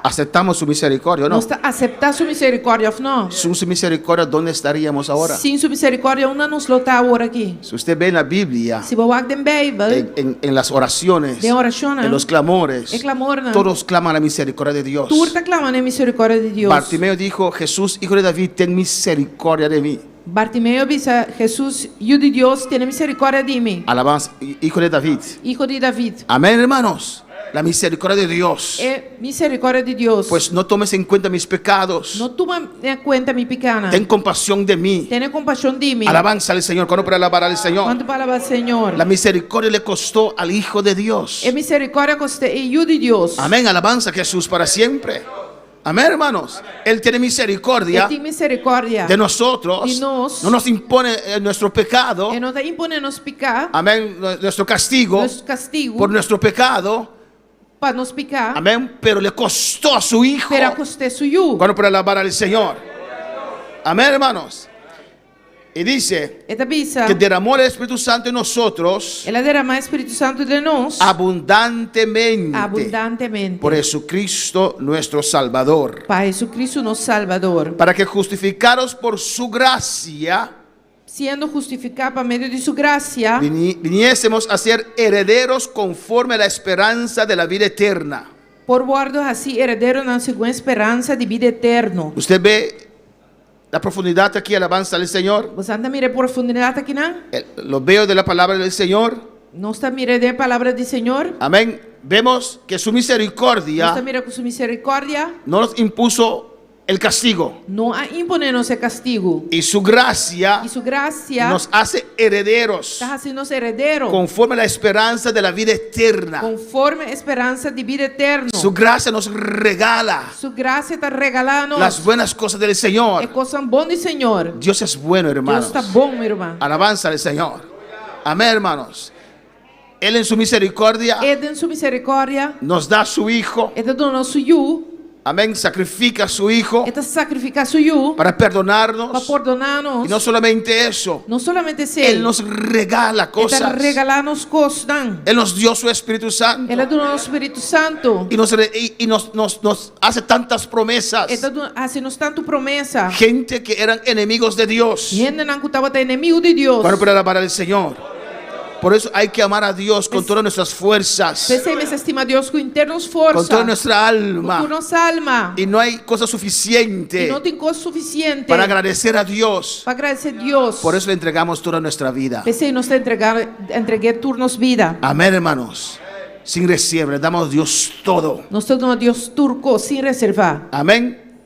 Aceptamos su misericordia, ¿o no? Nós aceitar sua misericórdia, não? Sin su misericordia, ¿dónde estaríamos ahora? Sim, sua misericórdia onde nos está agora aqui. Si usted ve en la Biblia, Se você den Bíblia, en las oraciones, de oração, en los clamores, é clamor, né? todos claman la misericordia de Dios. Tu está clamando a misericórdia de Deus. Bartimeo dijo, Jesús, hijo de David, ten misericordia de mí. Bartimeu disse, Jesus, Hijo de Deus, tem misericórdia de mim. Alabanza, hijo de David. Hijo de David. Amén, hermanos. La misericordia de Dios. É misericórdia de Deus. Pues no tomes en cuenta mis pecados. Não toma em conta minha pequena. Ten compasión de mí. Tenha compaixão de mim. Alabanza al Señor. ¿Cuándo para alabar al Señor? Quanto palavra, Senhor. La misericordia le costó al Hijo de Dios. É misericórdia custe é Hijo de Deus. Amén. Alabanza a Jesús para siempre. Amén, hermanos. Él tiene misericordia Ele tem misericórdia de nosotros. de nós. No nos impone nuestro pecado. Ele não está impondo nos picar, Amén. Nuestro castigo nosso castigo, por nuestro pecado. para nos picar, Amén. Pero le costó a su hijo. para custar suyo. Cuando para alabar al Señor. Amén, hermanos. Y dice Eta bisa, que derramó el Espíritu Santo en nosotros ela derrama Espírito Santo de nós abundantemente por Jesucristo nuestro Salvador, para Jesucristo nosso Salvador, para que justificados por su gracia sendo justificado por meio de sua graça, viniésemos a ser herederos conforme a la esperanza de la vida eterna. por guardo assim herdeiro na segunda esperança de vida eterno. Usted ve la profundidad aquí, alabanza al Señor. Você anda mira profundidade aqui não? Lo veo de la palabra del Señor. Não está mira de palavra do Senhor? Amén. Vemos que su Não está misericordia mira com sua misericórdia? no nos impuso el castigo, Não a imponer-nos esse castigo. y su gracia E sua graça nos hace herederos está assim nos herdeiro, conforme a la esperanza de la vida eterna. conforme a esperança de vida eterna. Su gracia nos regala Sua graça está regalando las buenas cosas del é Señor. coisa boa do Senhor. Dios es bueno, Deus hermanos. está bom, meu irmão. Alabanza al Señor. Amén, hermanos. Él en su misericordia Ele em sua misericórdia, nos da a su Hijo. Ele donou suyo, Amén. Sacrifica a su Hijo Ele sacrifica suyo para para perdonarnos. perdonar-nos. Y no solamente eso, Não somente ser, Él nos regala Ele cosas. regalar-nos coisas. Él nos dio su Espíritu Santo. Ele donou o Espírito Santo. Y nos hace tantas promesas. Ele assim-nos tanto promessa. Gente que eran enemigos de Dios. Gente não estava inimigo de Deus. Para poder alabar al Señor. Por eso hay que amar a Dios con todas nuestras fuerzas, Pensemos estima a Deus com internos con força. toda nuestra Com alma. nossa alma. Y no hay cosa E suficiente não tem coisa suficiente para agradecer a Dios. para agradecer a Deus. Por eso le entregamos toda nuestra vida. Pensei nos entreguei turnos vida. Amén, hermanos. Sin reserva, le damos a Dios todo. Nós damos a Deus turco sem reservar. Amén.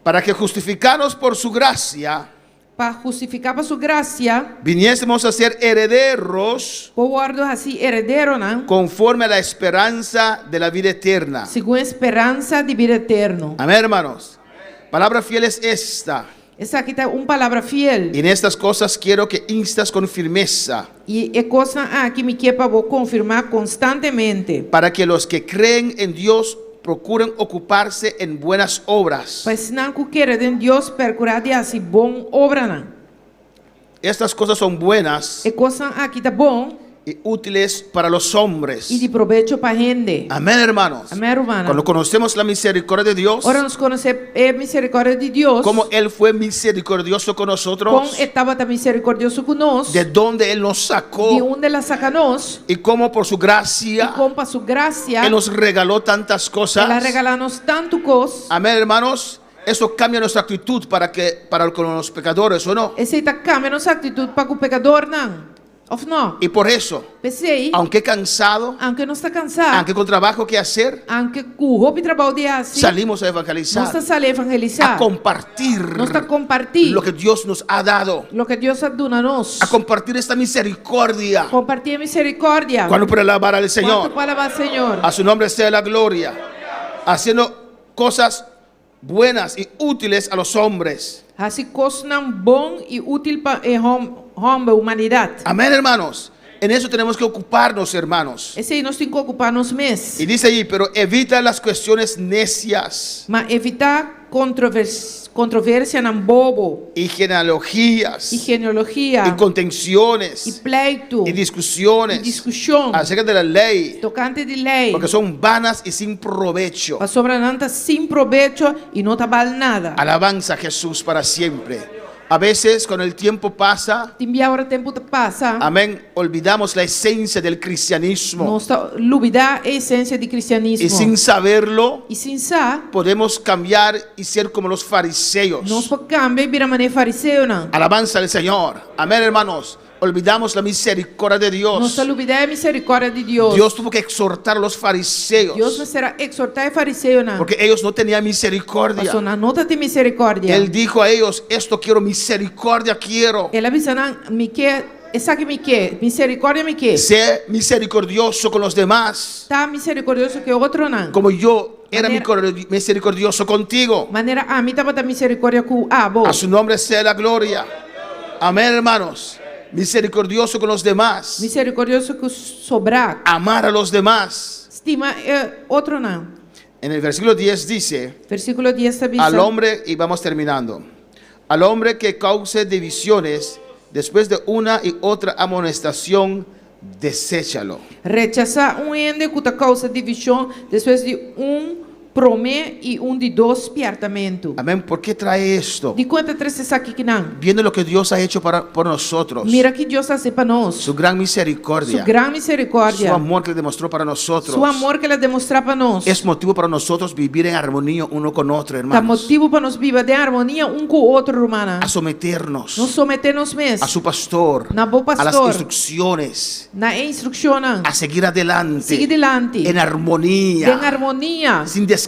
Para que justificados por su gracia, Para justificar para sua graça, viniésemos a ser herederos por guardo assim herdeiro, não? conforme a la esperanza de la vida eterna. Segundo a esperança de vida eterna. Amén, hermanos. Palabra fiel es esta. Essa aqui está uma palavra fiel. Y en estas cosas quiero que instas con firmeza, E é coisa que me quer para confirmar constantemente. para que los que creen en Dios procuren ocuparse en buenas obras. Pois não que querem Deus procurar de assim bom obra, não? Estas cosas son buenas É coisa que está bom y útiles para los hombres. e de proveito para a gente. Amén, hermanos. Amém, hermana. Cuando conocemos la misericordia de Dios, Ora nos conhecer a misericórdia de Deus. como Él fue misericordioso con Com nosotros, estava tão misericordioso conosco. de donde Él nos De sacó onde ela saca nós. y cómo por su E gracia com para sua graça, Él nos regaló tantas ela cosas. regala-nos tanto coisa. Amén, hermanos. Eso cambia nuestra actitud para con los pecadores, ¿o no? Essa está cambia nossa atitude para com o pecador, não? Ou não? Y por eso, Pensei, aunque cansado, aunque não está cansado, aunque con trabajo que hacer, aunque com roupa de trabalho de assim, salimos a não evangelizar, está saliendo a evangelizar, compartir não está compartilhando lo que Dios nos ha dado, o que Deus dona a nós. a compartir esta misericordia. Compartilha a misericórdia. Cuando por alabar al Quanto Señor, para alabar ao Senhor. a su nombre sea la gloria, haciendo cosas buenas y útiles a los hombres. Assim, coisa não bom e útil para a humanidade. Amén, hermanos. En eso tenemos que ocuparnos, hermanos. Esse aí nós temos que ocupar nos meses. Y dice allí, pero evita las cuestiones necias Mas evitar controvérsia não bobo, y genealogías e genealogia, y contenciones e pleito, y e discusiones discussão, acerca de la ley, tocante de lei, porque son vanas y sin provecho. a sobrananta sem proveito e não tá vale nada. Alabanza a Jesús para siempre. A veces, con el tiempo pasa, Timbi agora o tempo passa, amén, olvidamos la esencia del cristianismo nós tá olvidar a essência de cristianismo. y sin saberlo E sem sa, podemos cambiar y ser como los fariseos. nós podemos cambiar e virar maneira fariseu, não? Alabanza al Señor. Amén, hermanos. Olvidamos la misericordia de Nós Dios. tá olvidar a misericórdia de Deus. Dios tuvo que exhortar a los fariseos Deus não será exortar a fariseu, não? porque ellos no tenían misericordia. Passou na nota de misericórdia. Él dijo a ellos, esto quiero, misericordia quiero. Ele avisa, não, me quer, essa que me quer, misericórdia me quer. Sé misericordioso con los demás, Tá misericordioso que o outro não. como yo era misericordioso contigo. Maneira ami estava da misericórdia com abo. A su nombre sea la gloria. Amén, hermanos. Misericordioso con los demás. Misericordioso com sobrar. Amar a los demás. Estima outro não. En el versículo 10 dice, Versículo 10 está al hombre, y vamos terminando, al hombre que cause divisiones después de una y otra amonestación, deséchalo. Rechazar ende que causa divisão depois de promé e de dois piartamento. Amén. ¿Por qué trae esto? De quanto três está aqui que não? Viendo lo que Dios ha hecho por nosotros. Mira que Deus faz para nós. Su gran misericordia. Su gran misericórdia. Su amor que le demostró para nosotros. Su amor que ele demonstra para nós. Es motivo para nosotros vivir en armonía uno con otro, Tá hermanos. motivo para nós viver de harmonia com o outro, irmã. A someternos Nos someternos mesmo. a su pastor, Na bom a las pastor. instrucciones, Na instrução. a seguir adelante, Seguir adelante. en armonía, En harmonia. sin descartar.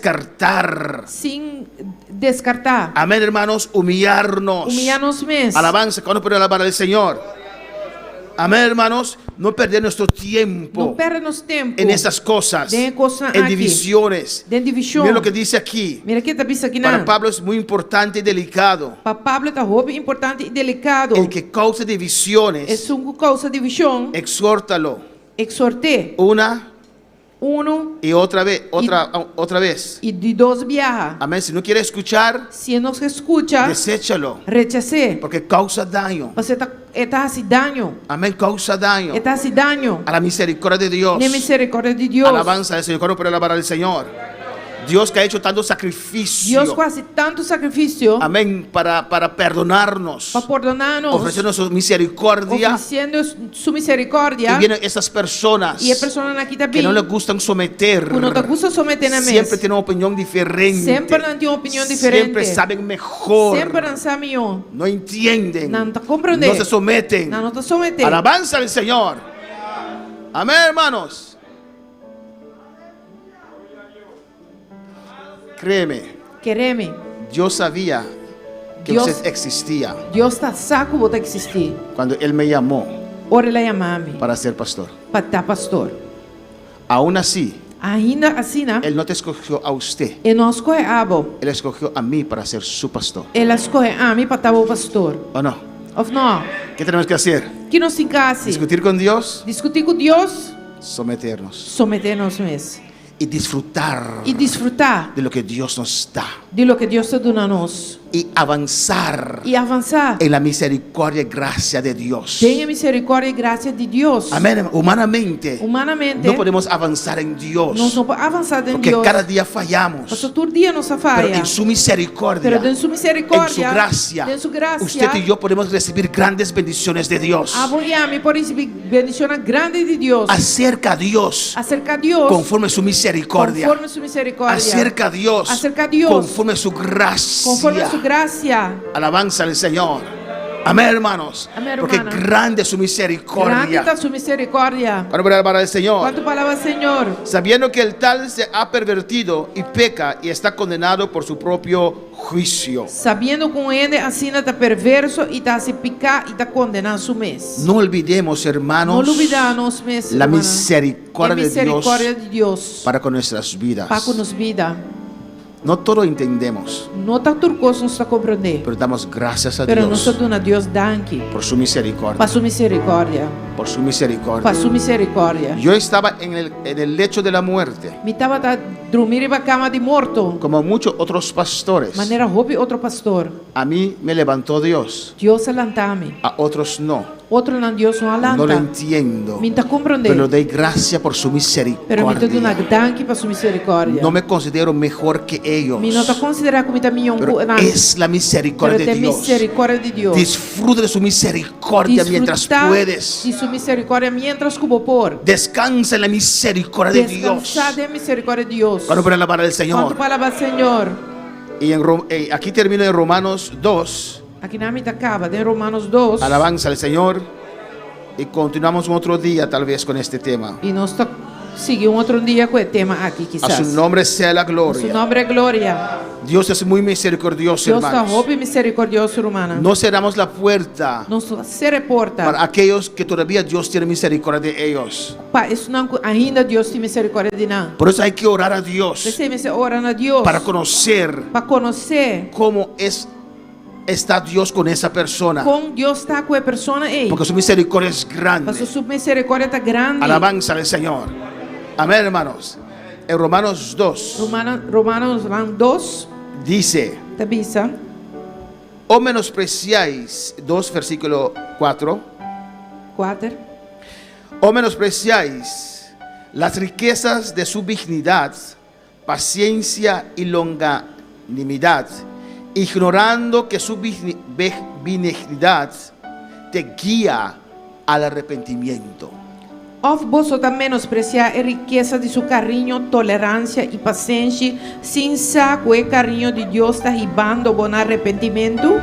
Sem descartar. Amén, hermanos, humillarnos. Humilhar-nos mesmo. Alabanza, cuando puede alabar al Señor. Amén, hermanos, no perder nuestro tiempo Não perde nosso tempo. en esas cosas, De coisa en aqui. divisiones. De divisão. Mira lo que dice aquí. Mira que está visto aqui Para não. Pablo es muy importante y delicado. Para Pablo está roubo importante e delicado. El que cause divisiones, É um causa divisão. exhórtalo Exorte. una y otra vez, Y- otra vez. E de dois viaja. Amén. Si no quiere escuchar, Se nos escuta, deséchalo, rechace. porque causa daño. Você está se daño. Amén. Causa daño Está se daño. a la misericordia de Dios. Na misericórdia de Deus. Alabanza del Señor. ¿Cuándo puede alabar al Señor? Dios que ha hecho tanto sacrificio. Deus faz tanto sacrifício Amén. Para perdonarnos, para perdonar-nos, ofrecernos su misericordia. oferecendo sua misericórdia. Y vienen esas personas E a pessoa aqui que também, no les gustan someter. que não te gusta someter na Siempre mesa, tienen una opinión diferente. sempre não tem uma opinião Siempre diferente, saben mejor. sempre não sabe melhor, No entienden. não te compreender, No se someten. não te someter. Alabanza al Señor. Amén, hermanos. Créeme, Quereme, yo sabía que Dios- usted existía Deus está saco você existir. cuando Él me llamó Ora ele chamar-me para ser pastor. para estar pastor. Aún así, Ainda assim, né? Él no te escogió a usted. E nós escolhe abo. Él escogió a mí para ser su pastor. Ele escolhe a mim para estar o pastor. ¿O no? Ou não? ¿Qué tenemos que hacer? Que nós se encaixe. Discutir con Dios, Discutir com Deus, someternos someter-nos mesmos. y disfrutar E desfrutar de lo que Dios nos da de lo que Deus está dando a nós. y avanzar E avançar. en la misericordia y gracia de Dios. Tenha misericórdia e graça de Deus. Amén. Humanamente Humanamente, no podemos avanzar en Dios nós não podemos avançar em porque Deus. cada día fallamos. Mas todo dia nos Pero falha. en su misericordia, Pero en su misericordia, en su gracia, en su gracia, usted y yo podemos recibir grandes bendiciones de Dios. Apoiar-me por receber bendição grande de Deus. Acerca a Dios Acerca a Deus. conforme a su misericordia. Conforme su misericórdia. Acerca a Dios Acerca a Dios. conforme a su gracia. Conforme a su gracia. Alabanza al Señor. Amén, hermanos. Amén, Porque hermano. grande es su Grande misericordia. está su misericórdia. Para poder alabar al Señor. Quanto palavra, Senhor. Sabiendo que el tal se ha pervertido y peca y está condenado por su propio juicio. Sabendo com ele, assim está perverso e está a se picar e está condenando a su mês. No olvidemos, hermanos, Não olvidamos mesmo, la hermana. misericordia A de misericórdia Dios de Deus para con nuestras vidas. para com nos vida. No todo entendemos, Não está turcoso, não está compreender. pero damos gracias a Pero nós Dios damos a Deus danke por su misericordia. para sua misericórdia. Por su misericordia. Para sua misericórdia. Yo estaba en el lecho de la muerte, Me estava a dormir em cama de morto. como muchos otros pastores. Maneira roupa outro pastor. A mí me levantó Dios, Deus alanta-me. a otros no. Outro não, Deus não alanta. No lo entiendo, Me está compreender. pero doy gracias por su Pero me está dando misericordia. danke para sua misericórdia. No me considero mejor que ellos, Me não está considerando como está minha pero es la misericordia Pero de tem Dios. misericórdia de Deus. Disfruta de su misericordia mientras Disfrutar puedes. de sua misericórdia mientras como por. Descansa en la misericordia de Dios. Descansar de misericórdia de Deus. Para poder alabar al Quanto Señor. palavra, Senhor. Y aquí termino en Romanos 2. Aqui na mitad acaba, em Romanos 2. Alabanza al Señor. Y continuamos un otro día tal vez con este tema. E nós seguimos outro dia com o tema aqui, A quizás. su nombre sea la Su gloria. nome é glória. Dios es muy misericordioso, Deus está hermanos. roubo e misericordioso, humana. No cerramos la puerta Não se reporta. para aquellos que todavía Dios tiene misericordia de ellos. Isso não, ainda Deus tem misericórdia de nós. Por eso hay que orar a Dios Você orando a Deus para conocer para conhecer cómo está Dios con esa persona. como Deus está com a pessoa aí. Porque su misericordia es Porque grande. sua misericórdia está grande. Alabanza al Señor. Amén, hermanos. En Romanos 2 Romanos 2, dice: Tabisa, o menospreciáis, 2 versículo 4, 4. o menospreciáis las riquezas de su benignidad, paciencia y longanimidad, ignorando que su benignidad te guía al arrepentimiento. Of vosotros menospreciar a riqueza de su cariño, tolerancia y paciencia, sin saber el cariño de Dios está ribando buen arrepentimiento.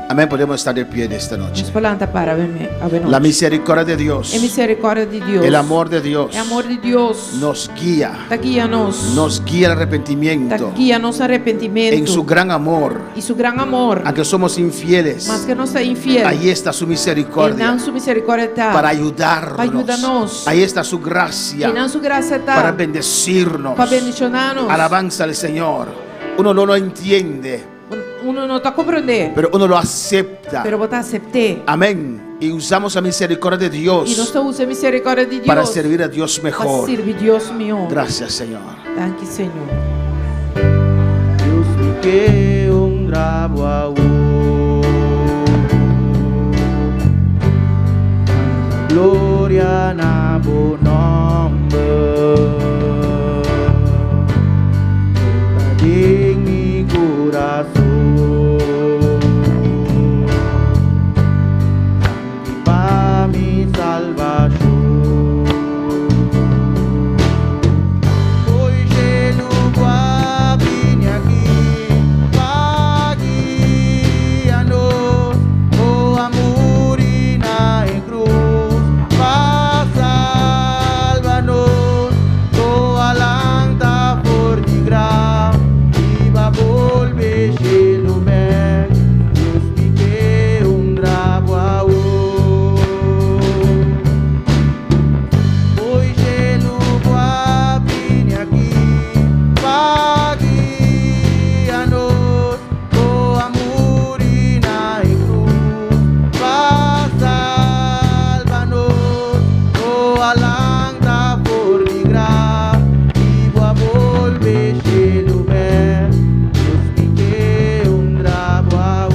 Amén, podemos estar de pie esta noche. Nos planta para ver. La misericordia de Dios, Es misericordia de Dios. el amor de Dios, El amor de Dios. nos guía, Está guía-nos. nos guía al Está arrepentimiento guía-nos arrepentimiento. en su gran amor. Y su gran amor. Aunque somos infieles, Mas que no está infiel. ahí está su E misericordia não su misericordia está. para ayudarnos. Ayúdanos. Ahí está su gracia E não su gracia está. para bendecirnos. Para bendicionarnos. Alabanza al Señor. Uno no lo entiende, Uno no está compreendendo. pero uno lo acepta. Pero vos acepté. Amén. Y usamos la misericordia de E nós Dios estamos usando a misericórdia de Deus para servir a Dios para mejor. servir Deus melhor. Gracias, Señor. Danke, Senhor. Deus me que um gravo a glória na bom nome em mi coração e para mi salvação. Hoje no guabine aqui, pague a nós o amor e na cruz, salva-nos, toda lanta por de graça, e va volver cheio bem, Deus me que um gravo a hoje no guabine aqui, pague a nós o amor e na cruz, salva-nos, toda lanta por de graça, e va volver cheio bem, Deus me que um gravo a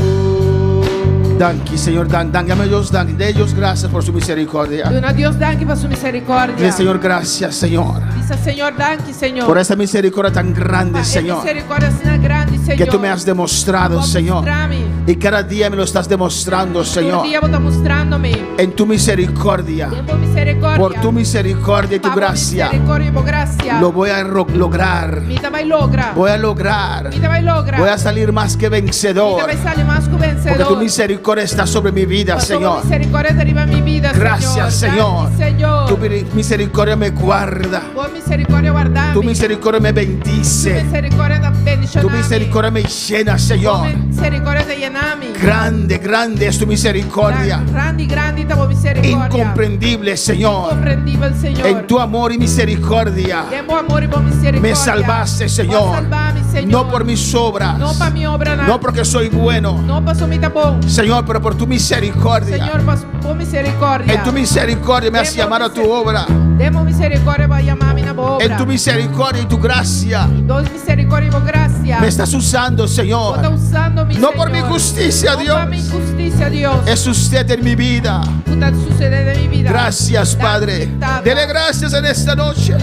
Danke, Señor, dame a Dios, de ellos gracias por su misericordia. Dona a Deus danke por sua misericórdia. Dile, Señor, gracias, Señor, Dice, Senhor, danke, Senhor. por esa misericordia tan grande, Señor, Misericórdia assim grande, Senhor. que tú me has demostrado, Vos Señor, mostrame. y cada día me lo estás demostrando, Todo Señor, dia vos está mostrando-me. en tu misericordia, Por misericórdia. por tu misericordia y tu Por gracia, misericórdia e por gracia. lo voy a lograr, Mita vai logra. voy a lograr, Mita vai logra. voy a salir más que Mita vencedor, vai salir mais que o vencedor. porque tu misericordia está sobre mi vida, Porque tu Señor. misericórdia derriba mi vida, Gracias, Señor. Danke, Senhor. Tu misericordia me guarda, Por misericórdia guardar-me. tu misericordia me Tu bendice, misericórdia da tu bendicionar-me. misericordia me llena, Tu Señor. misericórdia da llenar-me. Grande, grande es tu misericordia, Grande, grande está a misericórdia. incomprendible, Señor. Incompreendível, Senhor. En tu amor y misericordia De bom amor e boa misericórdia. me salvaste, Señor. Vos salvar-me, Senhor. No por mis obras, Não para minha obra nada. no porque soy bueno, Não para sua vida bom. Señor, pero por tu misericordia. Senhor, por misericórdia. En tu misericordia me has llamado a tu obra. Demos misericórdia para chamar-me na boa obra. En tu misericordia y tu gracia Dos misericórdia e boa graça. me estás usando, Vos Señor. está usando-me, No Senhor. por mi justicia, Não Dios. para minha injustiça, Deus. Es usted en mi vida. Está sucedendo en mi vida. Gracias, Padre. Dele gracias en esta noche.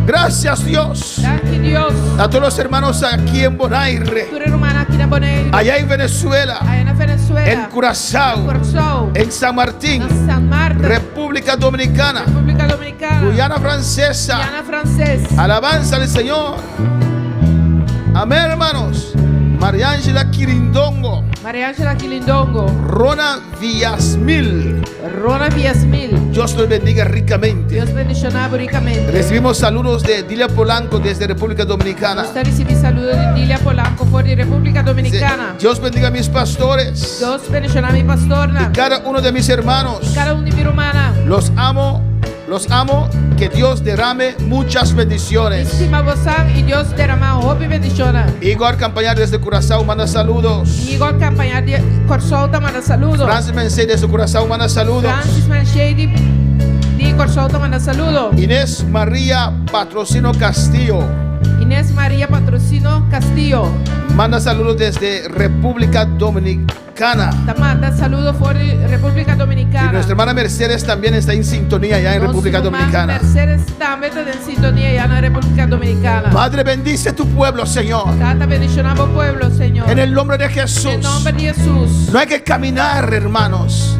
Gracias, Dios. Danke, Deus. A todos los hermanos aquí en Bonaire, Tu hermana aqui na Bonaire. allá en Venezuela, Aí na Venezuela. en Curazao, Curazao. en San Martín, Na San Marta. República Dominicana, República Dominicana. Guyana Francesa. Guyana francesa. Alabanza al Señor. Amén, hermanos. Mariangela Quirindongo, Mariangela Quilindongo, Rona Villasmil. Rona Villasmil. Dios los bendiga ricamente. Dios bendicionaba ricamente. Recibimos saludos de Dilia Polanco desde República Dominicana. Usted recibe saludos de Dilia Polanco fuera de República Dominicana. Dios bendiga a mis pastores, Dios bendicionaba a mi pastorna. cada uno de mis hermanos. Cada uno de mi hermana. Los amo. Que Dios derrame muchas bendiciones. Estima vosotros y Dios derrama hope y bendiciones. Igor Campañar desde Curazao manda saludos. Igor Campañar de Corsouta manda saludos. Francis Mensei desde Curazao manda saludos. Francis Manchei de Corsouta manda saludos. Inés María Patrocino Castillo Inés María Patrocino Castillo manda saludos desde República Dominicana. te manda saludos fuera de República Y Dominicana. nuestra hermana Mercedes también está en sintonía ya en República Dominicana. Mercedes también está en sintonía ya en la República Dominicana. Madre, bendice tu pueblo, Señor. Trata bendicionamos pueblo, Señor. En el nombre de En Jesús. el nombre de Jesús. No hay que caminar, hermanos.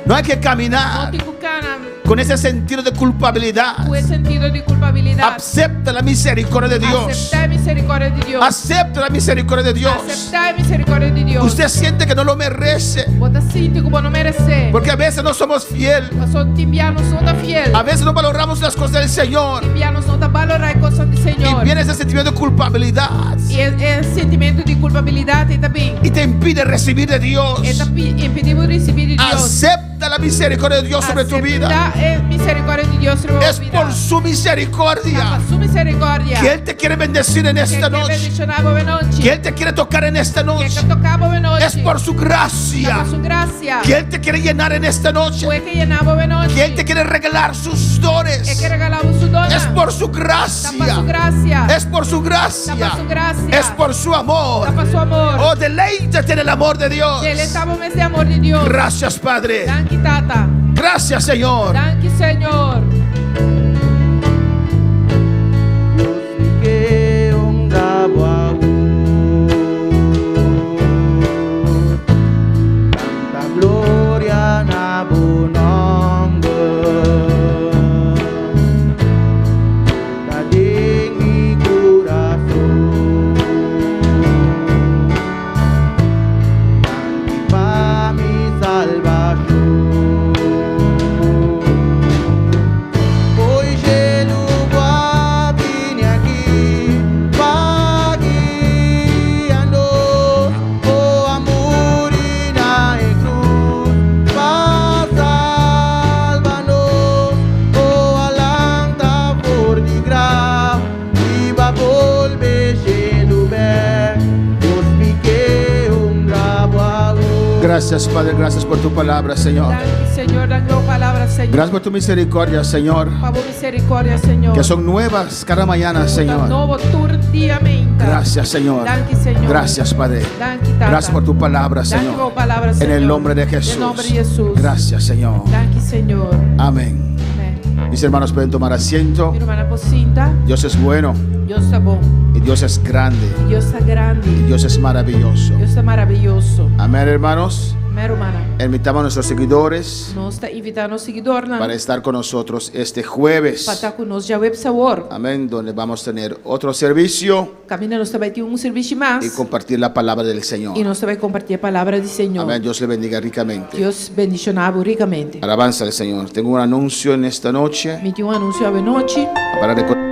No hay que No caminar te cucana, con ese sentido de culpabilidad. fue sentido de culpabilidad. Acepta la misericordia de Dios. Acepta la misericordia de Dios. Acepta la misericordia de Dios. Acepta la misericordia de Dios. Usted siente que no lo merece. Vos te sientes como no mereces. Porque a veces no somos fieles. Nosotros timbianos no te fiel. A veces no valoramos las cosas del Señor. Timbianos no te valoran cosas del Y Señor. viene ese sentimiento de culpabilidad. Y el sentimiento de culpabilidad también. Y te impide recibir de Dios. Impedimos recibir de Dios. Acepta la misericordia de Dios sobre tu vida. Acepta misericordia de Dios sobre Es tu vida. por su misericordia Por su misericordia. que Él te quiere bendecir en esta noche. Que Él te quiere tocar en esta noche. Es por su gracia Por su gracia. que Él te quiere llenar en esta noche. Fue que llenamos noche. Que Él te quiere regalar sus Es dones. que regalamos su dona. Es por su Está por gracia. su gracia. Es por su gracia. Está por su gracia. Es por su amor. Está por su amor. Oh, deleítate en el amor de Dios. Él estamos en ese amor de Dios. Gracias, Padre. Danke, Tata. Gracias, Señor. Danke, Señor. Que un grabo tanta gloria na bu nombre tadi mi corazón Tanti pa mi salvación Hoy je lo vois venir aquí pagando o amor y na cruz pa salvarnos o alanta por di gra y va volver je lo ver os pique un grabo Gracias, Padre. Gracias por tu palabra, Señor. Danke, Señor. Danke por palabra, Señor. Gracias por tu misericordia, Señor. Por misericordia, Señor. Que son nuevas cada mañana, Señor. Nuevo turdiamente. Gracias, Señor. Danke, Señor. Gracias, Padre. Danke, Tata. Gracias por tu palabra, Danke por Señor. palabra, En Señor. el nombre de En Jesús. el nombre de Jesús. Gracias, Señor. Danke, Señor. Amén. Amén. Mis hermanos pueden tomar asiento. Mi hermana Pocinta, Dios es bueno Dios está bom. y Dios es grande Dios está grande. y Dios es maravilloso. Dios está maravilloso. Amén, hermanos. Minha hermana, Invitamos a nuestros seguidores nós está invitando os seguidores para estar con nosotros este jueves. para estar conosco já web sabor. Amén, donde vamos a tener otro servicio Caminha, nós também temos serviço mais. y compartir la palabra del Señor. E nós também compartilhar a palavra do Senhor. Amén, Dios le bendiga ricamente. Deus bendicionava ricamente. Alabanza al Señor. Tengo un anuncio en esta noche Me tinha anúncio à noite para recordar